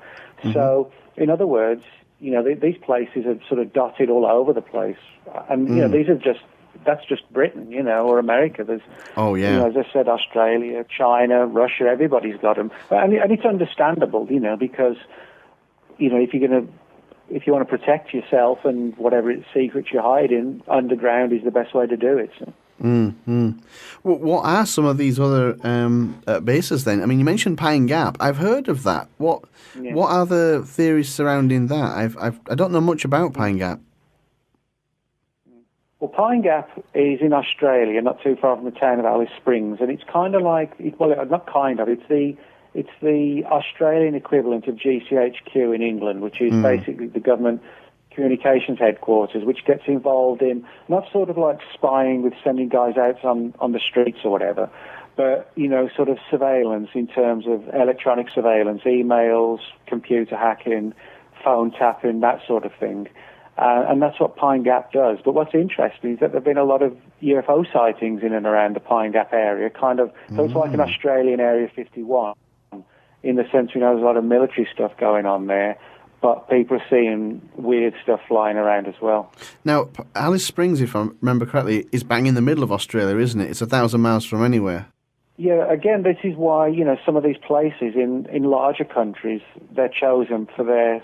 So, in other words, these places are sort of dotted all over the place. And, that's just Britain, or America. There's, as I said, Australia, China, Russia, everybody's got them. And it's understandable, because, if you want to protect yourself and whatever secrets you hide in, underground is the best way to do it. So. What are some of these other bases then? I mean, you mentioned Pine Gap. I've heard of that. What are the theories surrounding that? I don't know much about Pine Gap. Well, Pine Gap is in Australia, not too far from the town of Alice Springs, and it's kind of like, not kind of, it's the Australian equivalent of GCHQ in England, which is basically the government communications headquarters, which gets involved in not sort of like spying with sending guys out on the streets or whatever, but, sort of surveillance in terms of electronic surveillance, emails, computer hacking, phone tapping, that sort of thing. And that's what Pine Gap does. But what's interesting is that there have been a lot of UFO sightings in and around the Pine Gap area, so it's like an Australian Area 51, in the sense there's a lot of military stuff going on there, but people are seeing weird stuff flying around as well. Now, Alice Springs, if I remember correctly, is bang in the middle of Australia, isn't it? It's 1,000 miles from anywhere. Yeah, again, this is why, some of these places in larger countries, they're chosen for their...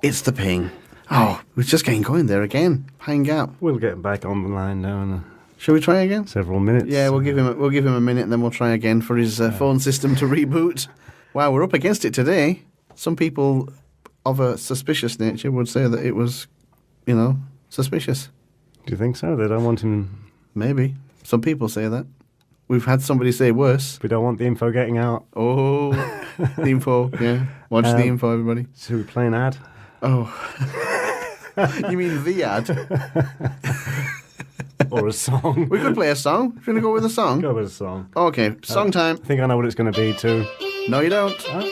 It's the ping. Oh, we're just getting going there again. Pine Gap. We'll get back on the line now in Shall we try again? Several minutes. Yeah, we'll give him a minute, and then we'll try again for his phone system to reboot. Wow, we're up against it today. Some people of a suspicious nature would say that it was, suspicious. Do you think so? They don't want him... Maybe. Some people say that. We've had somebody say worse. We don't want the info getting out. Oh, the info, yeah. Watch the info, everybody. Should we play an ad? Oh. You mean the ad? Or a song. We could play a song. If you want to go with a song. Go with a song. Okay, song time. I think I know what it's going to be too. No, you don't. Huh?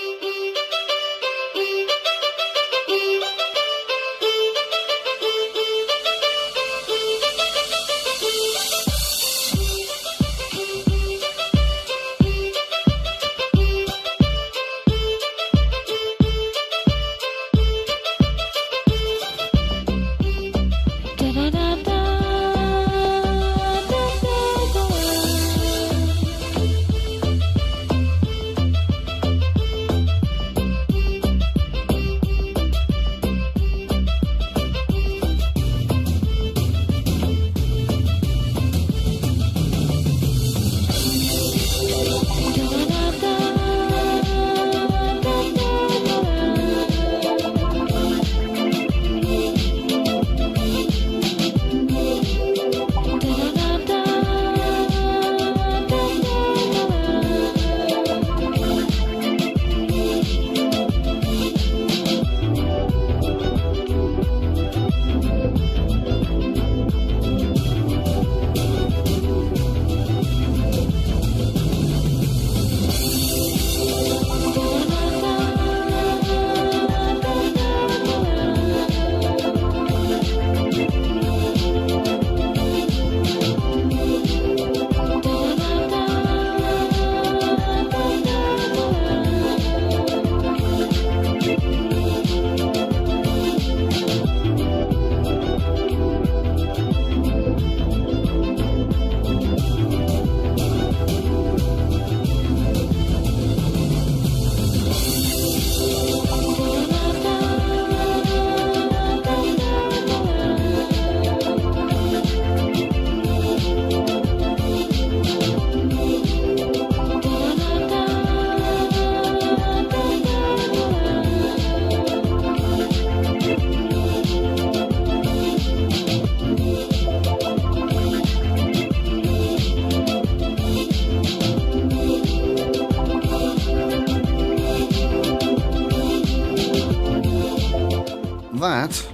That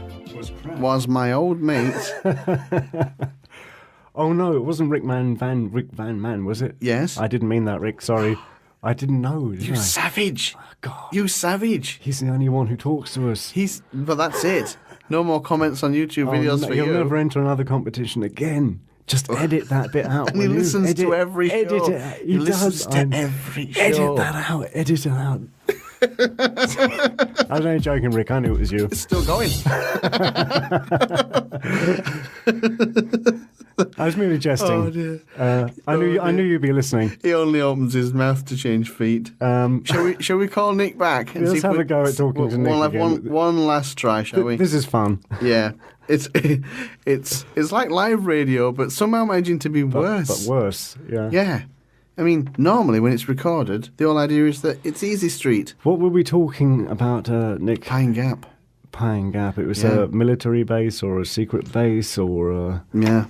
was my old mate. Oh no, it wasn't Rick Van Man, was it? Yes. I didn't mean that, Rick. Sorry. I didn't know. You savage. Oh, God. You savage. He's the only one who talks to us. But that's it. No more comments on YouTube videos for you. You'll never enter another competition again. Just edit that bit out. And he listens to every show. Edit it. He listens to every show. Edit that out. Edit it out. I was only joking, Rick. I knew it was you. It's still going. I was merely jesting. Oh dear. I knew you'd be listening. He only opens his mouth to change feet. Shall we call Nick back? Let's have a go at talking to Nick We'll have again. one last try, shall we? This is fun. Yeah. it's like live radio, but somehow managing to be worse. But worse, yeah. Yeah. I mean, normally when it's recorded, the whole idea is that it's easy street. What were we talking about, Nick? Pine Gap. Pine Gap. It was a military base or a secret base or... Yeah.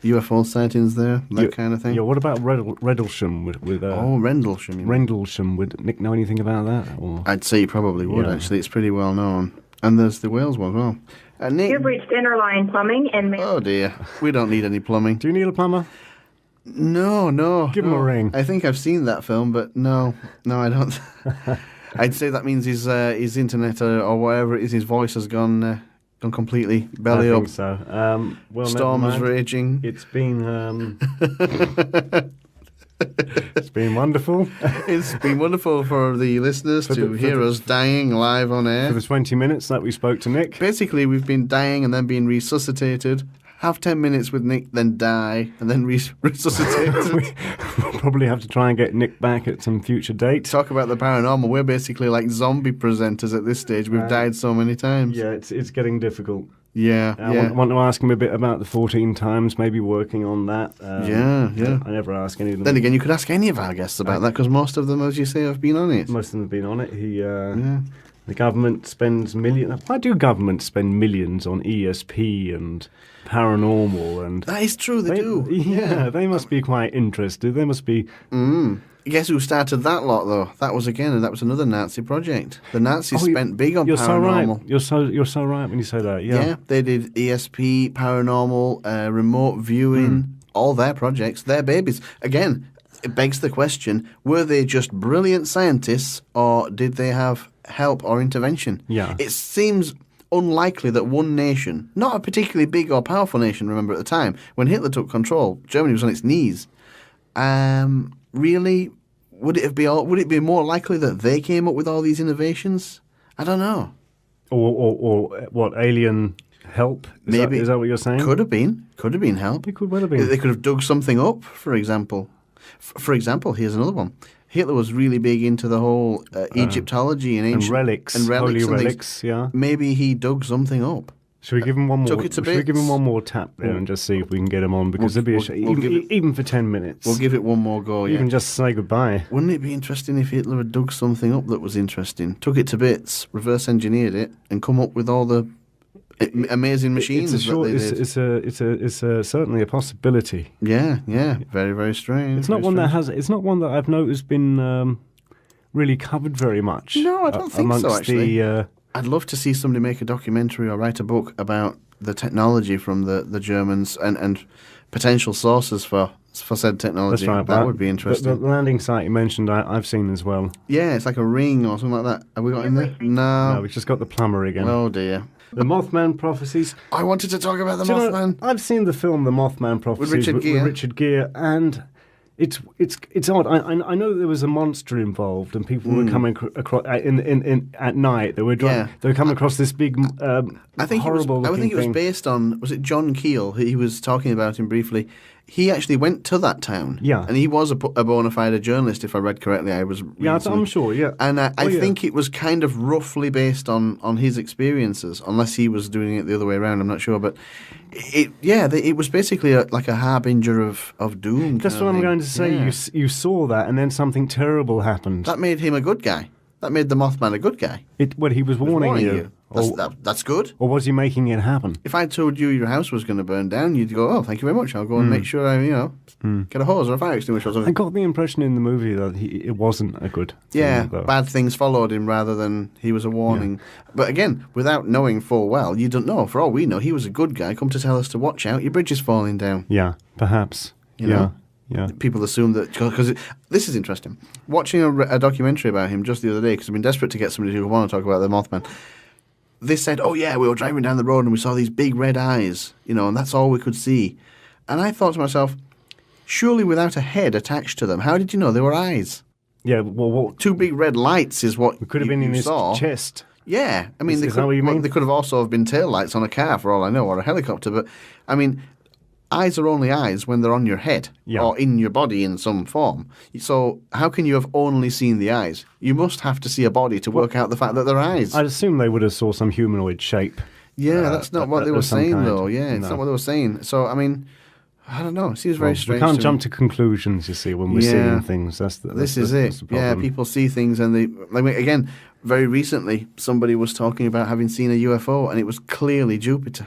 UFO sightings there, that kind of thing. Yeah, what about Rendlesham with Rendlesham. Rendlesham, would Nick know anything about that? Or? I'd say he probably would, actually. It's pretty well known. And there's the Wales one as well. Nick... You've reached Interline Plumbing and... Oh, dear. We don't need any plumbing. Do you need a plumber? No. Give him a ring. I think I've seen that film, but no, I don't. I'd say that means his internet or whatever it is, his voice has gone completely belly up. I think so. Well, storm is raging. It's been it's been wonderful. It's been wonderful for the listeners to hear us dying live on air. For the 20 minutes that we spoke to Nick. Basically, we've been dying and then being resuscitated. Have 10 minutes with Nick, then die, and then resuscitate. We'll probably have to try and get Nick back at some future date. Talk about the paranormal. We're basically like zombie presenters at this stage. We've died so many times. Yeah, it's getting difficult. Yeah, I want to ask him a bit about the 14 Times, maybe working on that. Yeah. I never ask any of them. Then again, you could ask any of our guests about that, because most of them, as you say, have been on it. Most of them have been on it. The government spends millions... Why do governments spend millions on ESP and paranormal? And that is true, they do. Yeah, they must be quite interested. They must be... Guess who started that lot, though? That was another Nazi project. The Nazis spent big on paranormal. You're so right when you say that, Yeah, they did ESP, paranormal, remote viewing, all their projects, their babies. Again, it begs the question, were they just brilliant scientists, or did they have help or intervention? Yeah. It seems unlikely that one nation, not a particularly big or powerful nation, remember at the time, when Hitler took control, Germany was on its knees. Really, would it be more likely that they came up with all these innovations? I don't know. Or what, alien help? Maybe. Is that what you're saying? Could have been help. It could well have been. They could have dug something up, for example. For example, here's another one. Hitler was really big into the whole Egyptology and ancient... And holy relics, yeah. Maybe he dug something up. Should we give him one more? Took it to bits. Should we give him one more tap there and just see if we can get him on? Because there'd be even for 10 minutes. We'll give it one more go, You can just say goodbye. Wouldn't it be interesting if Hitler had dug something up that was interesting, took it to bits, reverse engineered it, and come up with all the amazing machines it's certainly a possibility. Yeah. Very, very strange. It's not one that I've noticed been really covered very much. No, I don't think so, actually. I'd love to see somebody make a documentary or write a book about the technology from the Germans and potential sources for said technology. That's right. That would be interesting. The landing site you mentioned, I've seen as well. Yeah, it's like a ring or something like that. Have we got in there? No. No, we've just got the plumber again. Oh, dear. The Mothman Prophecies. I wanted to talk about the Mothman. I've seen the film The Mothman Prophecies with Richard Gere, and it's odd. I know there was a monster involved, and people were coming across at night. They were coming across this big horrible looking thing. I think it was based on, was it John Keel? He was talking about him briefly. He actually went to that town. Yeah. And he was a bona fide journalist, if I read correctly. I'm sure, yeah. And I think it was kind of roughly based on his experiences, unless he was doing it the other way around, I'm not sure. But it was basically like a harbinger of doom. That's what I'm going to say. Yeah. You saw that, and then something terrible happened. That made him a good guy. That made the Mothman a good guy. He was warning you. That's good. Or was he making it happen? If I told you your house was going to burn down, you'd go, "Oh, thank you very much. I'll go and make sure I, get a hose or a fire extinguisher or something." I got the impression in the movie that it wasn't a good thing, though. Bad things followed him rather than he was a warning. Yeah. But again, without knowing full well, you don't know. For all we know, he was a good guy. Come to tell us to watch out. Your bridge is falling down. Yeah, perhaps. You know? Yeah. People assume that, because this is interesting. Watching a documentary about him just the other day, because I've been desperate to get somebody who want to talk about the Mothman. They said, "Oh yeah, we were driving down the road and we saw these big red eyes, and that's all we could see." And I thought to myself, surely without a head attached to them, how did you know they were eyes? Yeah, well, two big red lights is what it could have been in his chest. Yeah, I mean, is that what you mean? They could have also been tail lights on a car, for all I know, or a helicopter. But I mean, eyes are only eyes when they're on your head or in your body in some form. So how can you have only seen the eyes? You must have to see a body to work out the fact that they're eyes. I'd assume they would have saw some humanoid shape. Yeah, that's not what they were saying, though. Yeah, it's No. not what they were saying. So, I mean, I don't know. It seems very strange. We can't to jump me. to conclusions, you see, when we're seeing things. That's the Yeah, problem. people see things, and again, very recently, somebody was talking about having seen a UFO, and it was clearly Jupiter,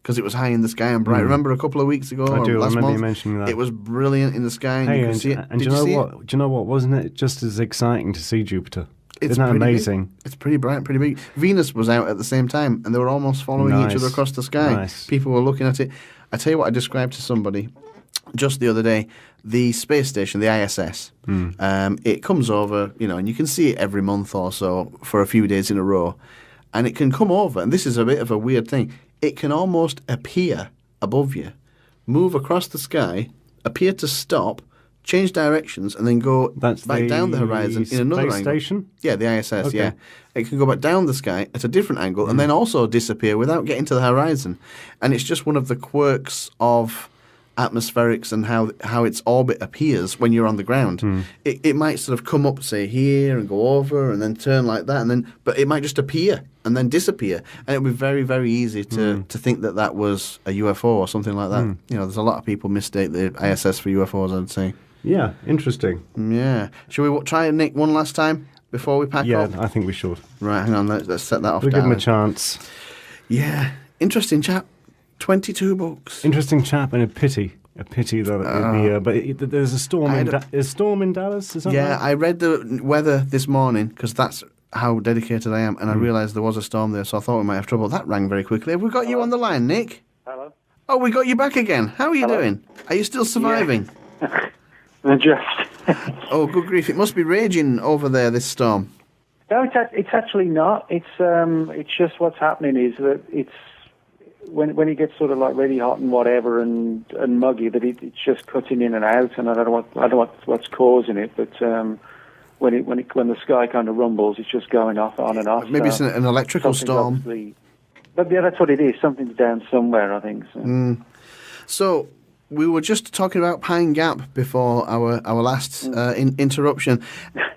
because it was high in the sky and bright. Remember a couple of weeks ago, I do. or last I remember month, you mentioning that. it was brilliant in the sky, and you could see it. And Did do you know see what? it? Do you know what? Wasn't it just as exciting to see Jupiter? Isn't that pretty amazing? Big. It's pretty bright, pretty big. Venus was out at the same time, and they were almost following each other across the sky. Nice. People were looking at it. I tell you what, I described to somebody just the other day, the space station, the ISS. It comes over, and you can see it every month or so for a few days in a row, and it can come over, and this is a bit of a weird thing. It can almost appear above you, move across the sky, appear to stop, change directions, and then go back down the horizon in another space angle. Station? Yeah, the ISS, Okay. yeah. It can go back down the sky at a different angle and then also disappear without getting to the horizon. And it's just one of the quirks of atmospherics and how its orbit appears when you're on the ground. It might sort of come up, say, here and go over and then turn like that, but it might just appear and then disappear. And it would be very, very easy to think that was a UFO or something like that. There's a lot of people mistake the ISS for UFOs, I'd say. Yeah, interesting. Yeah. Shall we try Nick one last time before we pack up? Yeah, I think we should. Right, hang on. Let's set that off. We'll give him a chance. Yeah. Interesting chap. 22 books. Interesting chap and a pity that but there's a storm in Dallas, is that Yeah, right? I read the weather this morning because that's how dedicated I am, and I realised there was a storm there, so I thought we might have trouble. That rang very quickly. Have we got you on the line, Nick? Hello. Oh, we got you back again. How are you doing? Are you still surviving? Just. Oh, good grief. It must be raging over there, this storm. No, it's actually not. It's just what's happening is that it's when it gets sort of like really hot and whatever and muggy, that it's just cutting in and out, and I don't know what's causing it, but when the sky kind of rumbles, it's just going off on and off. Maybe it's an electrical storm. But yeah, that's what it is. Something's down somewhere, I think. So. So we were just talking about Pine Gap before our last interruption.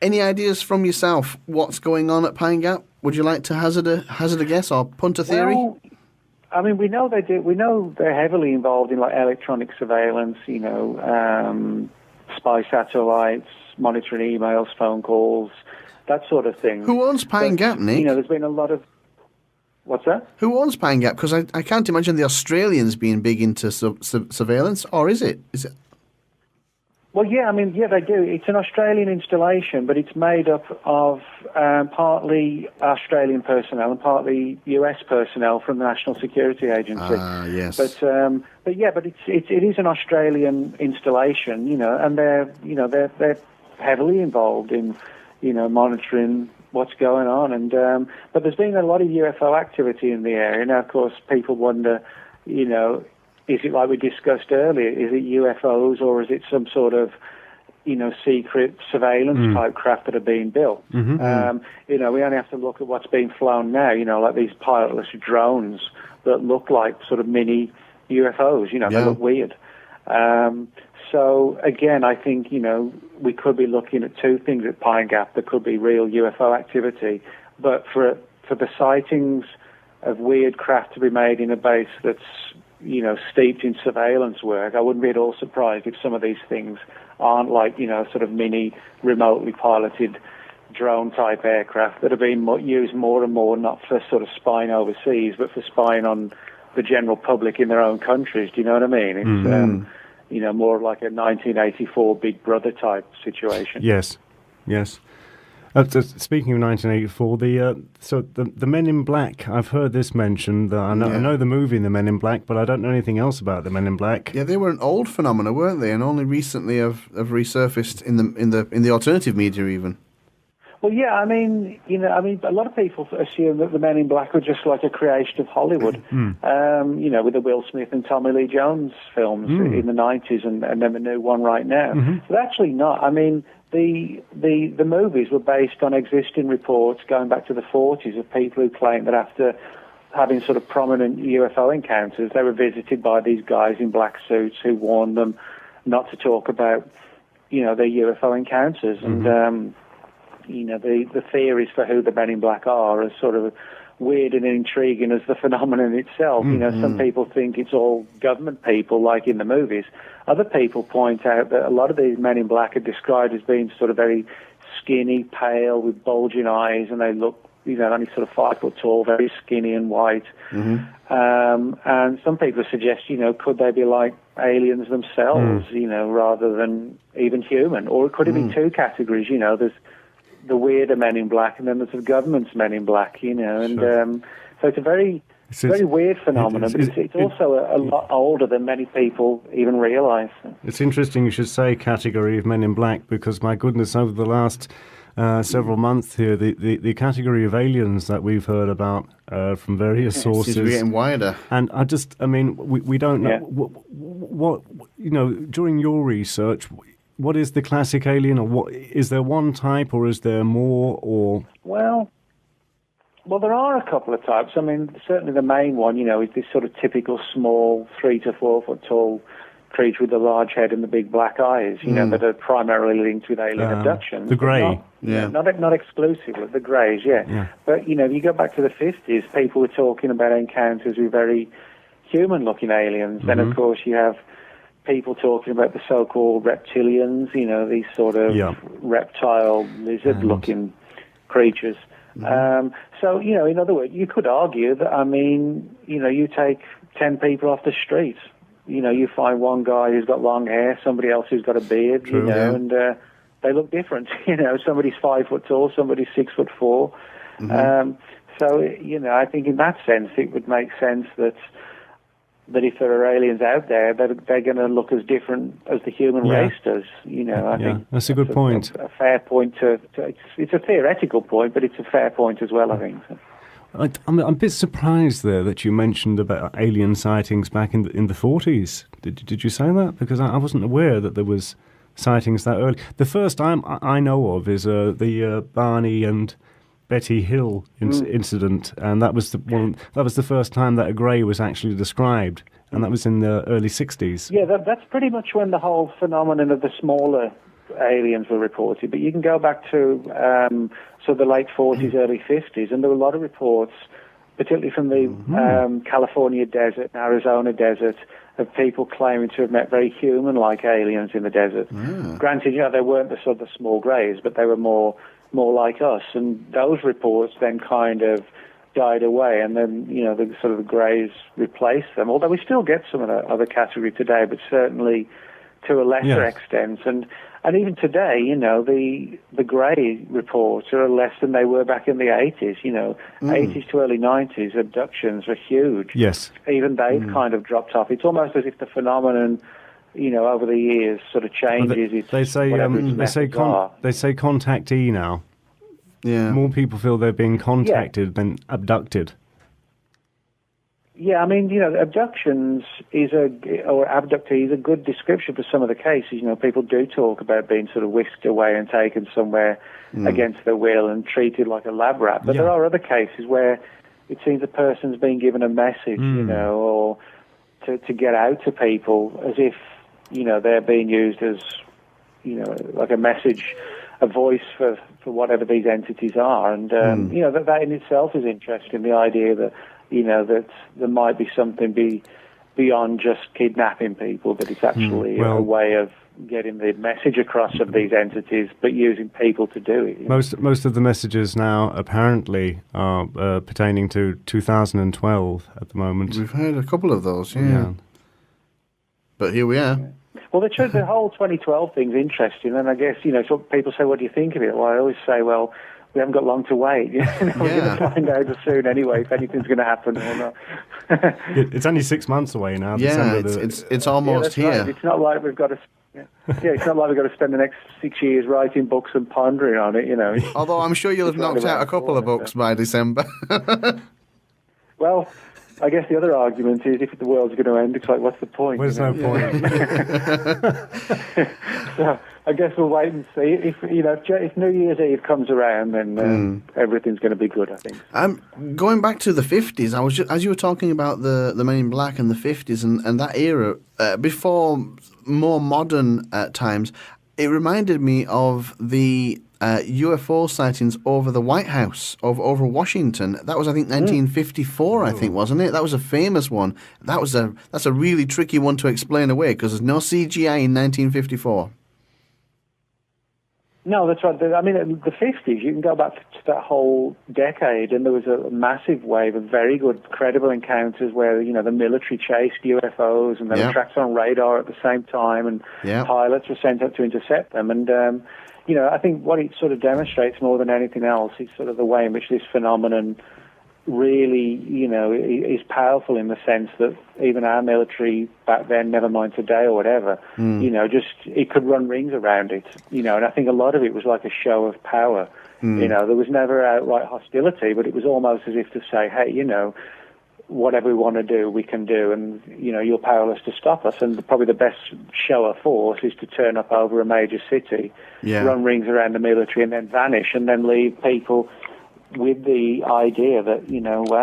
Any ideas from yourself? What's going on at Pine Gap? Would you like to hazard a guess or punt a theory? Well, I mean, we know they do. We know they're heavily involved in like electronic surveillance. Spy satellites, monitoring emails, phone calls, that sort of thing. Who owns Pine Gap, Nick? There's been a lot of. What's that? Who owns Pine Gap? Because I can't imagine the Australians being big into surveillance, or is it? Is it? Well, yeah, they do. It's an Australian installation, but it's made up of partly Australian personnel and partly US personnel from the National Security Agency. Ah, yes. But it is an Australian installation, and they're heavily involved in, monitoring what's going on, and but there's been a lot of UFO activity in the area. Now, of course, people wonder, is it like we discussed earlier? Is it UFOs or is it some sort of, secret surveillance type craft that are being built? Mm-hmm. We only have to look at what's being flown now. Like these pilotless drones that look like sort of mini UFOs. They look weird. So again, I think we could be looking at two things at Pine Gap. There could be real UFO activity, but for the sightings of weird craft to be made in a base that's steeped in surveillance work, I wouldn't be at all surprised if some of these things aren't like sort of mini remotely piloted drone type aircraft that are being used more and more, not for sort of spying overseas, but for spying on the general public in their own countries. Do you know what I mean? It's more like a 1984 Big Brother type situation. Yes. Speaking of 1984, the Men in Black. I've heard this mentioned. I know the movie The Men in Black, but I don't know anything else about the Men in Black. Yeah, they were an old phenomena, weren't they? And only recently have resurfaced in the alternative media, even. Well, yeah, a lot of people assume that the Men in Black were just like a creation of Hollywood, with the Will Smith and Tommy Lee Jones films in the 90s and then the new one right now. But actually not. The movies were based on existing reports going back to the 40s of people who claimed that after having sort of prominent UFO encounters, they were visited by these guys in black suits who warned them not to talk about, their UFO encounters. And, the theories for who the Men in Black are sort of weird and intriguing as the phenomenon itself. You know, some people think it's all government people, like in the movies. Other people point out that a lot of these men in black are described as being sort of very skinny, pale, with bulging eyes, and they look, you know, only sort of 5 foot tall, very skinny and white. And some people suggest, you know, could they be like aliens themselves, you know, rather than even human? Or could it be two categories? You know, there's the weirder men in black, and then there's the government's men in black, you know. And so it's a very weird phenomenon, but it's also a lot older than many people even realise. It's interesting you should say category of men in black, because, my goodness, over the last several months here, the category of aliens that we've heard about from various sources is getting wider. And I mean, we don't know what, you know, during your research, what is the classic alien, or what is there one type, or is there more, or? Well, there are a couple of types. I mean, certainly the main one, you know, is this sort of typical small 3 to 4 foot tall creature with the large head and the big black eyes, you know, that are primarily linked with alien abductions. The grey. Not exclusively, the greys, yeah. But, you know, if you go back to the 50s, people were talking about encounters with very human-looking aliens. Then, of course, you have people talking about the so-called reptilians, you know, these sort of reptile, lizard-looking creatures. So, you know, in other words, you could argue that, I mean, you know, you take 10 people off the street, you know, you find one guy who's got long hair, somebody else who's got a beard, you know, and they look different. You know, somebody's 5 foot tall, somebody's 6'4". So, you know, I think in that sense it would make sense that if there are aliens out there, they're going to look as different as the human race does. You know, I think that's a good point. A fair point it's a theoretical point, but it's a fair point as well, I think. So. I'm a bit surprised there that you mentioned about alien sightings back in the 40s. Did you say that? Because I wasn't aware that there was sightings that early. The first I know of is the Barney and Betty Hill incident, and that was the first time that a grey was actually described, and that was in the early 60s. Yeah, that's pretty much when the whole phenomenon of the smaller aliens were reported. But you can go back to the late 40s, early 50s, and there were a lot of reports, particularly from the California desert, Arizona desert, of people claiming to have met very human-like aliens in the desert. Granted, you know, they weren't the sort of small greys, but they were more like us, and those reports then kind of died away, and then, you know, the sort of the greys replaced them, although we still get some of the other category today, but certainly to a lesser extent, and even today, you know, the grey reports are less than they were back in the 80s, you know, 80s to early 90s, abductions were huge. Yes. Even they've kind of dropped off. It's almost as if the phenomenon, you know, over the years sort of changes. They say contactee now. Yeah. More people feel they're being contacted than abducted. Yeah, I mean, you know, abductions or abductee is a good description for some of the cases. You know, people do talk about being sort of whisked away and taken somewhere against their will and treated like a lab rat. But there are other cases where it seems a person's being given a message, you know, or to get out to people as if, you know, they're being used as, you know, like a message, a voice for whatever these entities are. And, you know, that in itself is interesting, the idea that, you know, that there might be something beyond just kidnapping people, that it's actually a way of getting the message across of these entities, but using people to do it. Most of the messages now apparently are pertaining to 2012 at the moment. We've heard a couple of those, yeah. But here we are. Well, the whole 2012 thing's interesting, and I guess, you know, so people say, what do you think of it? Well, I always say, well, we haven't got long to wait. You know, we're going to find out soon anyway if anything's going to happen or not. It's only 6 months away now. Yeah, it's almost here. Right. It's not like we've got to. It's not like we've got to spend the next 6 years writing books and pondering on it. You know. Although I'm sure you'll have knocked out a couple of books by December. Well, I guess the other argument is if the world's going to end, it's like, what's the point? There's no point. So I guess we'll wait and see. If New Year's Eve comes around, then everything's going to be good, I think. Going back to the 50s, as you were talking about the Men in Black and the 50s and that era, before more modern times, It reminded me of the UFO sightings over the White House, over Washington. That was, I think, 1954, I think, wasn't it? That was a famous one. That's a really tricky one to explain away, because there's no CGI in 1954. No, that's right. I mean, the 50s, you can go back to that whole decade, and there was a massive wave of very good, credible encounters where, the military chased UFOs, and they were tracked on radar at the same time, and pilots were sent up to intercept them. And, I think what it sort of demonstrates more than anything else is sort of the way in which this phenomenon really, is powerful in the sense that even our military back then, never mind today or whatever, it could run rings around it, and I think a lot of it was like a show of power. There was never outright hostility, but it was almost as if to say, hey, whatever we want to do, we can do, and, you're powerless to stop us. And probably the best show of force is to turn up over a major city, run rings around the military, and then vanish, and then leave people with the idea that,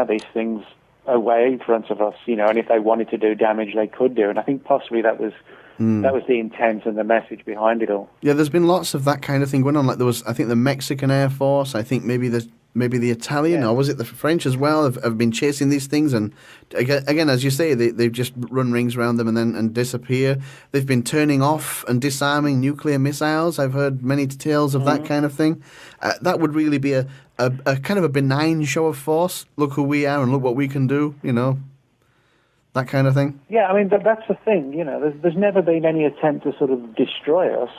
these things are way in front of us, and if they wanted to do damage, they could do. And I think possibly that was the intent and the message behind it all. Yeah, there's been lots of that kind of thing going on. Like there was, I think, the Mexican Air Force, I think maybe the Italian, or was it the French as well, have been chasing these things. And again, as you say, they've just run rings around them and disappear. They've been turning off and disarming nuclear missiles. I've heard many tales of that kind of thing. That would really be a kind of a benign show of force. Look who we are and look what we can do, that kind of thing. Yeah, I mean, that's the thing, there's never been any attempt to sort of destroy us.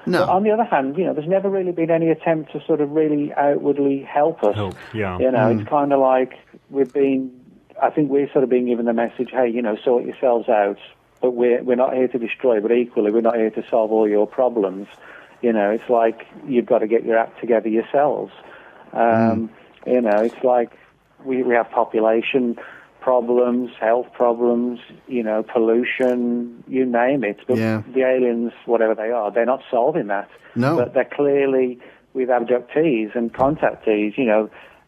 No. But on the other hand, there's never really been any attempt to sort of really outwardly help us. It's kind of like I think we're sort of being given the message, hey, sort yourselves out, but we're not here to destroy, but equally we're not here to solve all your problems. It's like you've got to get your act together yourselves. It's like we have population problems, health problems, pollution, you name it. But the aliens, whatever they are, they're not solving that. No. But they're clearly, with abductees and contactees,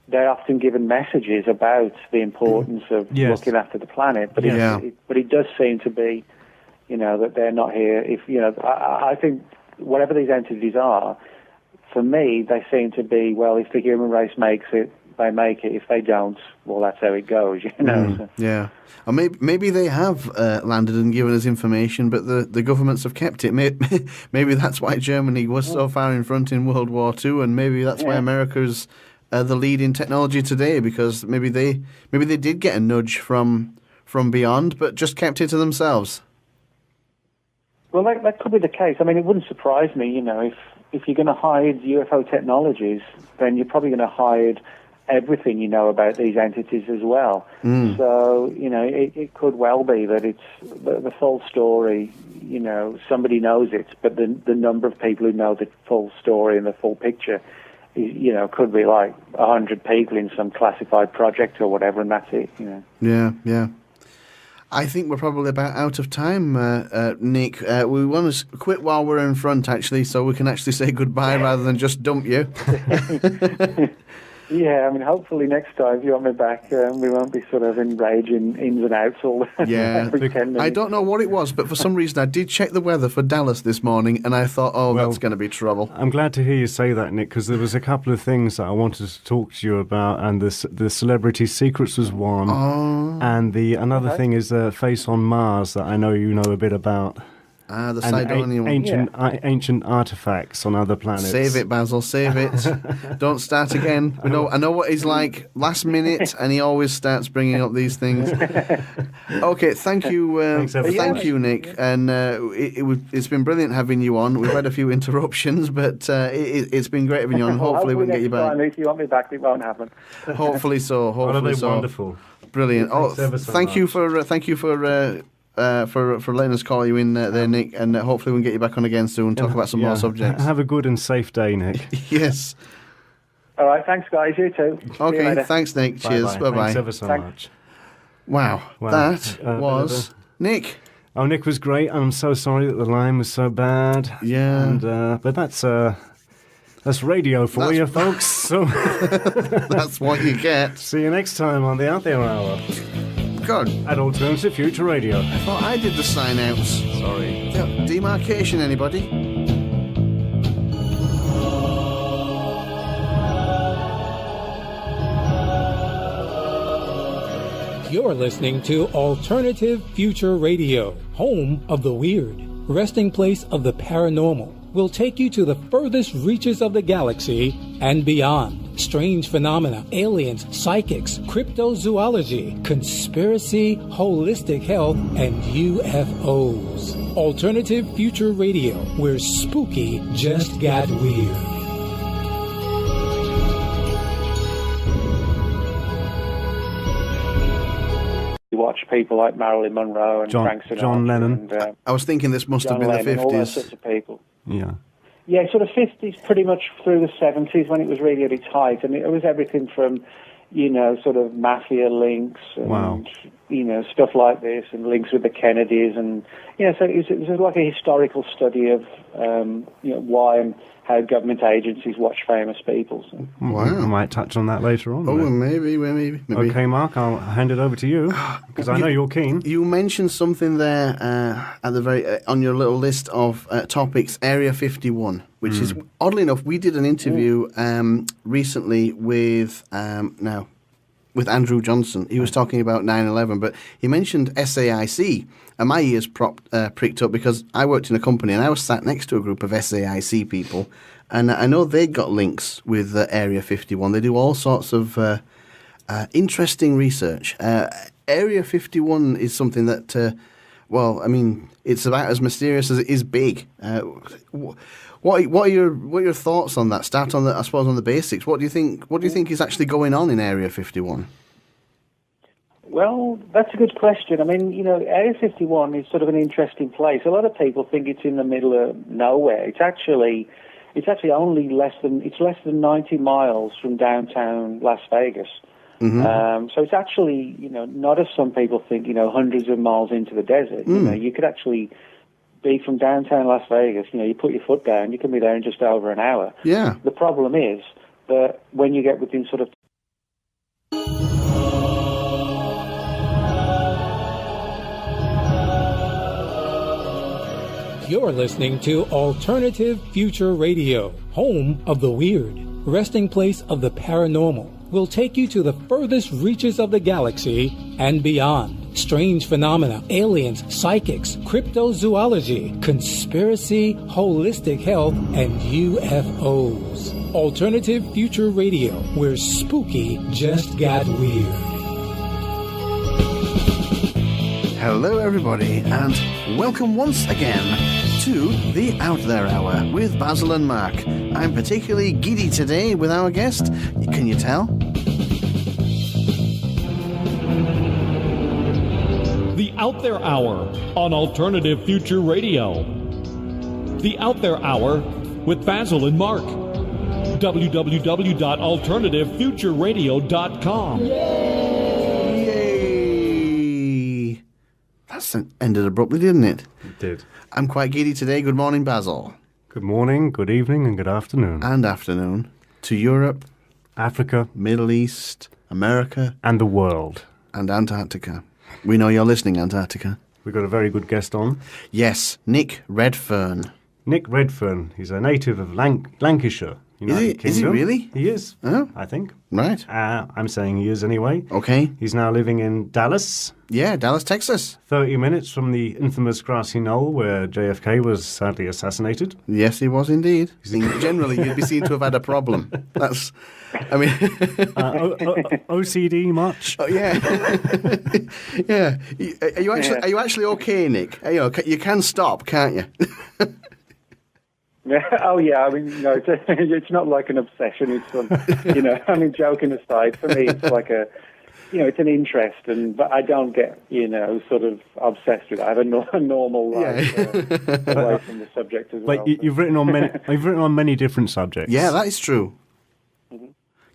they're often given messages about the importance of looking after the planet. But it does seem to be, that they're not here. I think whatever these entities are, for me, they seem to be, well, if the human race makes it, they make it. If they don't, well, that's how it goes, Yeah. Or maybe they have landed and given us information, but the governments have kept it. Maybe that's why Germany was so far in front in World War II, and maybe that's why America's the lead in technology today, because maybe they did get a nudge from beyond, but just kept it to themselves. Well, that could be the case. I mean, it wouldn't surprise me, if you're going to hide UFO technologies, then you're probably going to hide everything you know about these entities as well. So, it could well be that it's the full story, somebody knows it, but the number of people who know the full story and the full picture, could be like 100 people in some classified project or whatever, and that's it, Yeah. I think we're probably about out of time, Nick. We want to quit while we're in front, actually, so we can actually say goodbye rather than just dump you. Yeah, I mean, hopefully next time if you want me back, we won't be sort of enraging ins and outs all every 10 minutes. I don't know what it was, but for some reason I did check the weather for Dallas this morning, and I thought, that's going to be trouble. I'm glad to hear you say that, Nick, because there was a couple of things that I wanted to talk to you about, and the Celebrity Secrets was one, and another thing is Face on Mars that I know you know a bit about. The Sidonian one. Ancient artifacts on other planets. Save it, Basil, save it. Don't start again. I know what he's like last minute, and he always starts bringing up these things. Okay, thank you, thank you, Nick. And it's been brilliant having you on. We've had a few interruptions, but it's been great having you on. Hopefully we'll get you back. If you want me back, it won't happen. Hopefully so. Hopefully so. Wonderful. Brilliant. Thank you for letting us call you in there, Nick, and hopefully we can get you back on again soon and talk about some more subjects. Have a good and safe day, Nick. Yes. All right, thanks, guys. You too. Okay, thanks, Nick. Cheers. Bye-bye. Thanks ever so much. Wow. That was Nick. Oh, Nick was great. I'm so sorry that the line was so bad. Yeah. And, but that's radio for you, folks. So that's what you get. See you next time on the Out There Hour. God. At Alternative Future Radio. I thought I did the sign-outs. Sorry. Demarcation, anybody? You're listening to Alternative Future Radio, home of the weird, resting place of the paranormal. Will take you to the furthest reaches of the galaxy and beyond. Strange phenomena, aliens, psychics, cryptozoology, conspiracy, holistic health, and UFOs. Alternative Future Radio, where spooky just got weird. You watch people like Marilyn Monroe and Frank Sinatra. John Lennon. And, I was thinking this must have been the 50s. All those sorts of people. Yeah. Yeah, sort of 50s, pretty much through the 70s when it was really at its height. I mean, it was everything from, sort of mafia links and, stuff like this, and links with the Kennedys. And, so it was like a historical study of, why and how government agencies watch famous people. So. Wow. I might touch on that later on. Oh, maybe. Okay, Mark, I'll hand it over to you, because I know you're keen. You mentioned something there at the very on your little list of topics, Area 51, which is, oddly enough, we did an interview recently with Andrew Johnson. He was talking about 9/11, but he mentioned SAIC, and my ears pricked up because I worked in a company and I was sat next to a group of SAIC people, and I know they got links with Area 51. They do all sorts of interesting research. Area 51 is something that, it's about as mysterious as it is big. What are your thoughts on that? Start on on the basics. What do you think is actually going on in Area 51? Well, that's a good question. I mean, Area 51 is sort of an interesting place. A lot of people think it's in the middle of nowhere. It's actually only less than 90 miles from downtown Las Vegas. Mm-hmm. So it's actually, not as some people think, hundreds of miles into the desert. You could actually be from downtown Las Vegas. You put your foot down, you can be there in just over an hour. Yeah. The problem is that when you get within sort of You're listening to Alternative Future Radio, home of the weird, resting place of the paranormal. Will take you to the furthest reaches of the galaxy and beyond. Strange phenomena, aliens, psychics, cryptozoology, conspiracy, holistic health, and UFOs. Alternative Future Radio, where spooky just got weird. Hello, everybody, and welcome once again to the Out There Hour with Basil and Mark. I'm particularly giddy today with our guest. Can you tell? The Out There Hour on Alternative Future Radio. The Out There Hour with Basil and Mark. www.alternativefutureradio.com. Yay! That ended abruptly, didn't it? It did. I'm quite giddy today. Good morning, Basil. Good morning, good evening, and good afternoon. And afternoon to Europe, Africa, Middle East, America, and the world. And Antarctica. We know you're listening, Antarctica. We've got a very good guest on. Yes, Nick Redfern. Nick Redfern. He's a native of Lancashire, United Kingdom. Is he really? He is, oh. I think. Right. I'm saying he is anyway. Okay. He's now living in Dallas. Yeah, Dallas, Texas. 30 minutes from the infamous grassy knoll where JFK was sadly assassinated. Yes, he was indeed. Generally, you'd be seen to have had a problem. That's, I mean... OCD much? Oh, yeah. Yeah. Are you actually okay, Nick? You can stop, can't you? Oh yeah, I mean, it's not like an obsession. It's I mean, joking aside, for me, it's like it's an interest, but I don't get, sort of obsessed with it. I have a normal life away from the subject as well. But you've written on many different subjects. Yeah, that is true. Mm-hmm.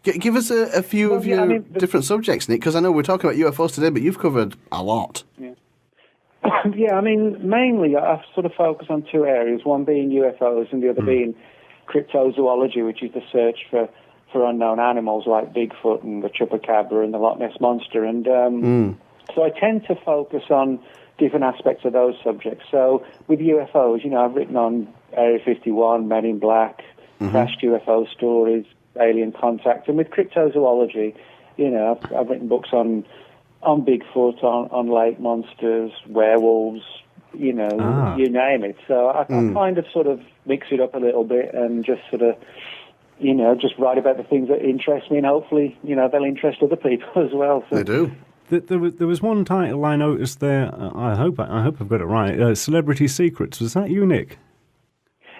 Give us a few of your different subjects, Nick, because I know we're talking about UFOs today, but you've covered a lot. Yeah. Yeah, I mean, mainly I've sort of focused on two areas, one being UFOs and the other being cryptozoology, which is the search for unknown animals like Bigfoot and the chupacabra and the Loch Ness Monster. And so I tend to focus on different aspects of those subjects. So with UFOs, I've written on Area 51, Men in Black, crashed UFO stories, alien contact. And with cryptozoology, I've written books on on Bigfoot, on lake monsters, werewolves, you know, you name it. So I kind of sort of mix it up a little bit and just sort of, you know, just write about the things that interest me, and hopefully, you know, they'll interest other people as well. So. They do. There was one title I noticed there. I hope I've got it right. Celebrity Secrets. Was that you, Nick?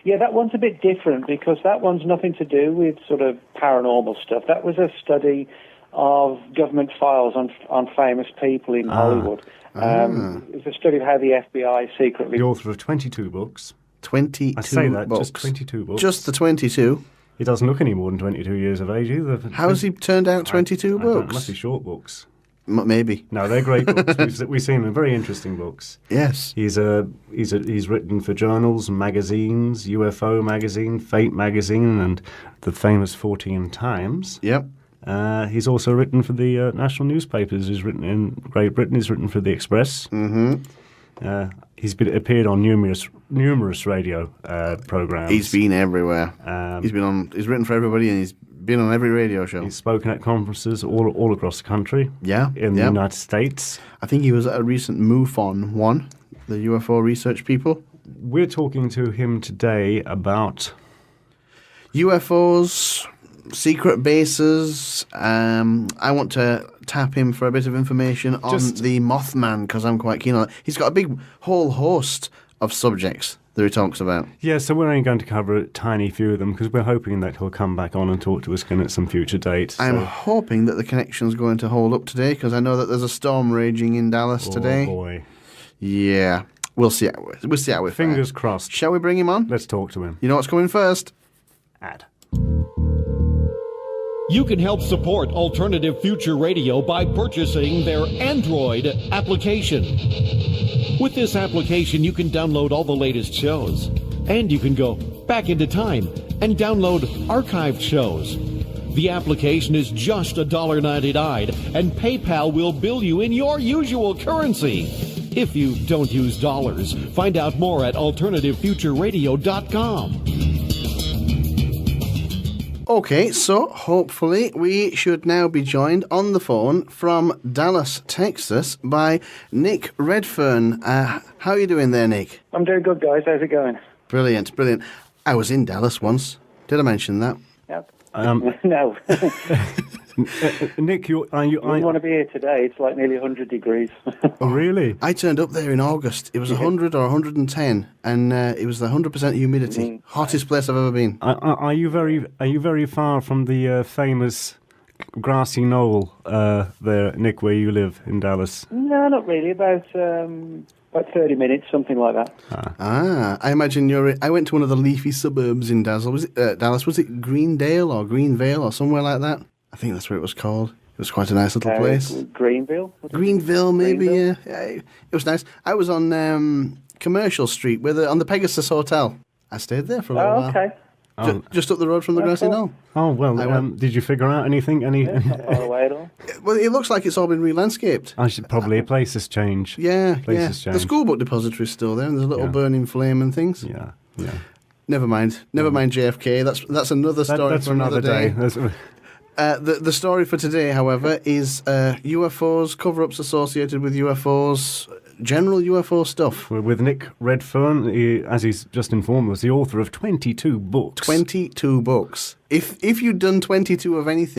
Yeah, that one's a bit different because that one's nothing to do with sort of paranormal stuff. That was a study of government files on famous people in Hollywood. It was a study of how the FBI secretly... The author of 22 books. 22 I say that, books. just 22 books. Just the 22? He doesn't look any more than 22 years of age either. How has he turned out 22 books? It must be short books. Maybe. No, they're great books. We've seen them, very interesting books. Yes. He's written for journals, magazines, UFO magazine, Fate magazine, and the famous Fortean Times. Yep. He's also written for the national newspapers. He's written in Great Britain. He's written for the Express. Mm-hmm. He's appeared on numerous radio programs. He's been everywhere. He's written for everybody, and he's been on every radio show. He's spoken at conferences all across the country. Yeah. In the United States. I think he was at a recent MUFON one, the UFO research people. We're talking to him today about UFOs, secret bases. I want to tap him for a bit of information on the Mothman because I'm quite keen on it. He's got a big whole host of subjects that he talks about. Yeah, so we're only going to cover a tiny few of them because we're hoping that he'll come back on and talk to us again at some future date. I'm hoping that the connection's going to hold up today because I know that there's a storm raging in Dallas today. Oh, boy. Yeah. We'll see how we Fingers crossed. Shall we bring him on? Let's talk to him. You know what's coming first? Ad. You can help support Alternative Future Radio by purchasing their Android application. With this application, you can download all the latest shows, and you can go back into time and download archived shows. The application is just $1.99, and PayPal will bill you in your usual currency. If you don't use dollars, find out more at alternativefutureradio.com. Okay, so hopefully we should now be joined on the phone from Dallas, Texas by Nick Redfern. How are you doing there, Nick? I'm doing good, guys. How's it going? Brilliant, brilliant. I was in Dallas once. Did I mention that? Yep. No. Nick, you wouldn't want to be here today. It's like nearly 100 degrees. Oh, really? I turned up there in August. It was 100 or 110, and it was 100% humidity. Hottest place I've ever been. Are you very far from the famous grassy knoll there, Nick, where you live in Dallas? No, not really. About 30 minutes, something like that. I imagine I went to one of the leafy suburbs in Dallas. Was it Greendale or Greenvale or somewhere like that? I think that's what it was called. It was quite a nice little place. Greenville? Greenville, maybe, Greenville? Yeah. It was nice. I was on Commercial Street on the Pegasus Hotel. I stayed there for a little while. Okay. Just up the road from the grassy knoll. Oh, well, did you figure out anything? Not far away at all. Well, it looks like it's all been re-landscaped. Probably places change. Yeah, Places change. The school book depository's still there, and there's a little burning flame and things. Yeah. Never mind JFK. That's another story for another day. The story for today, however, is UFOs, cover-ups associated with UFOs, general UFO stuff. We're with Nick Redfern, as he's just informed us, the author of 22 books. 22 books. If you'd done 22 of anything,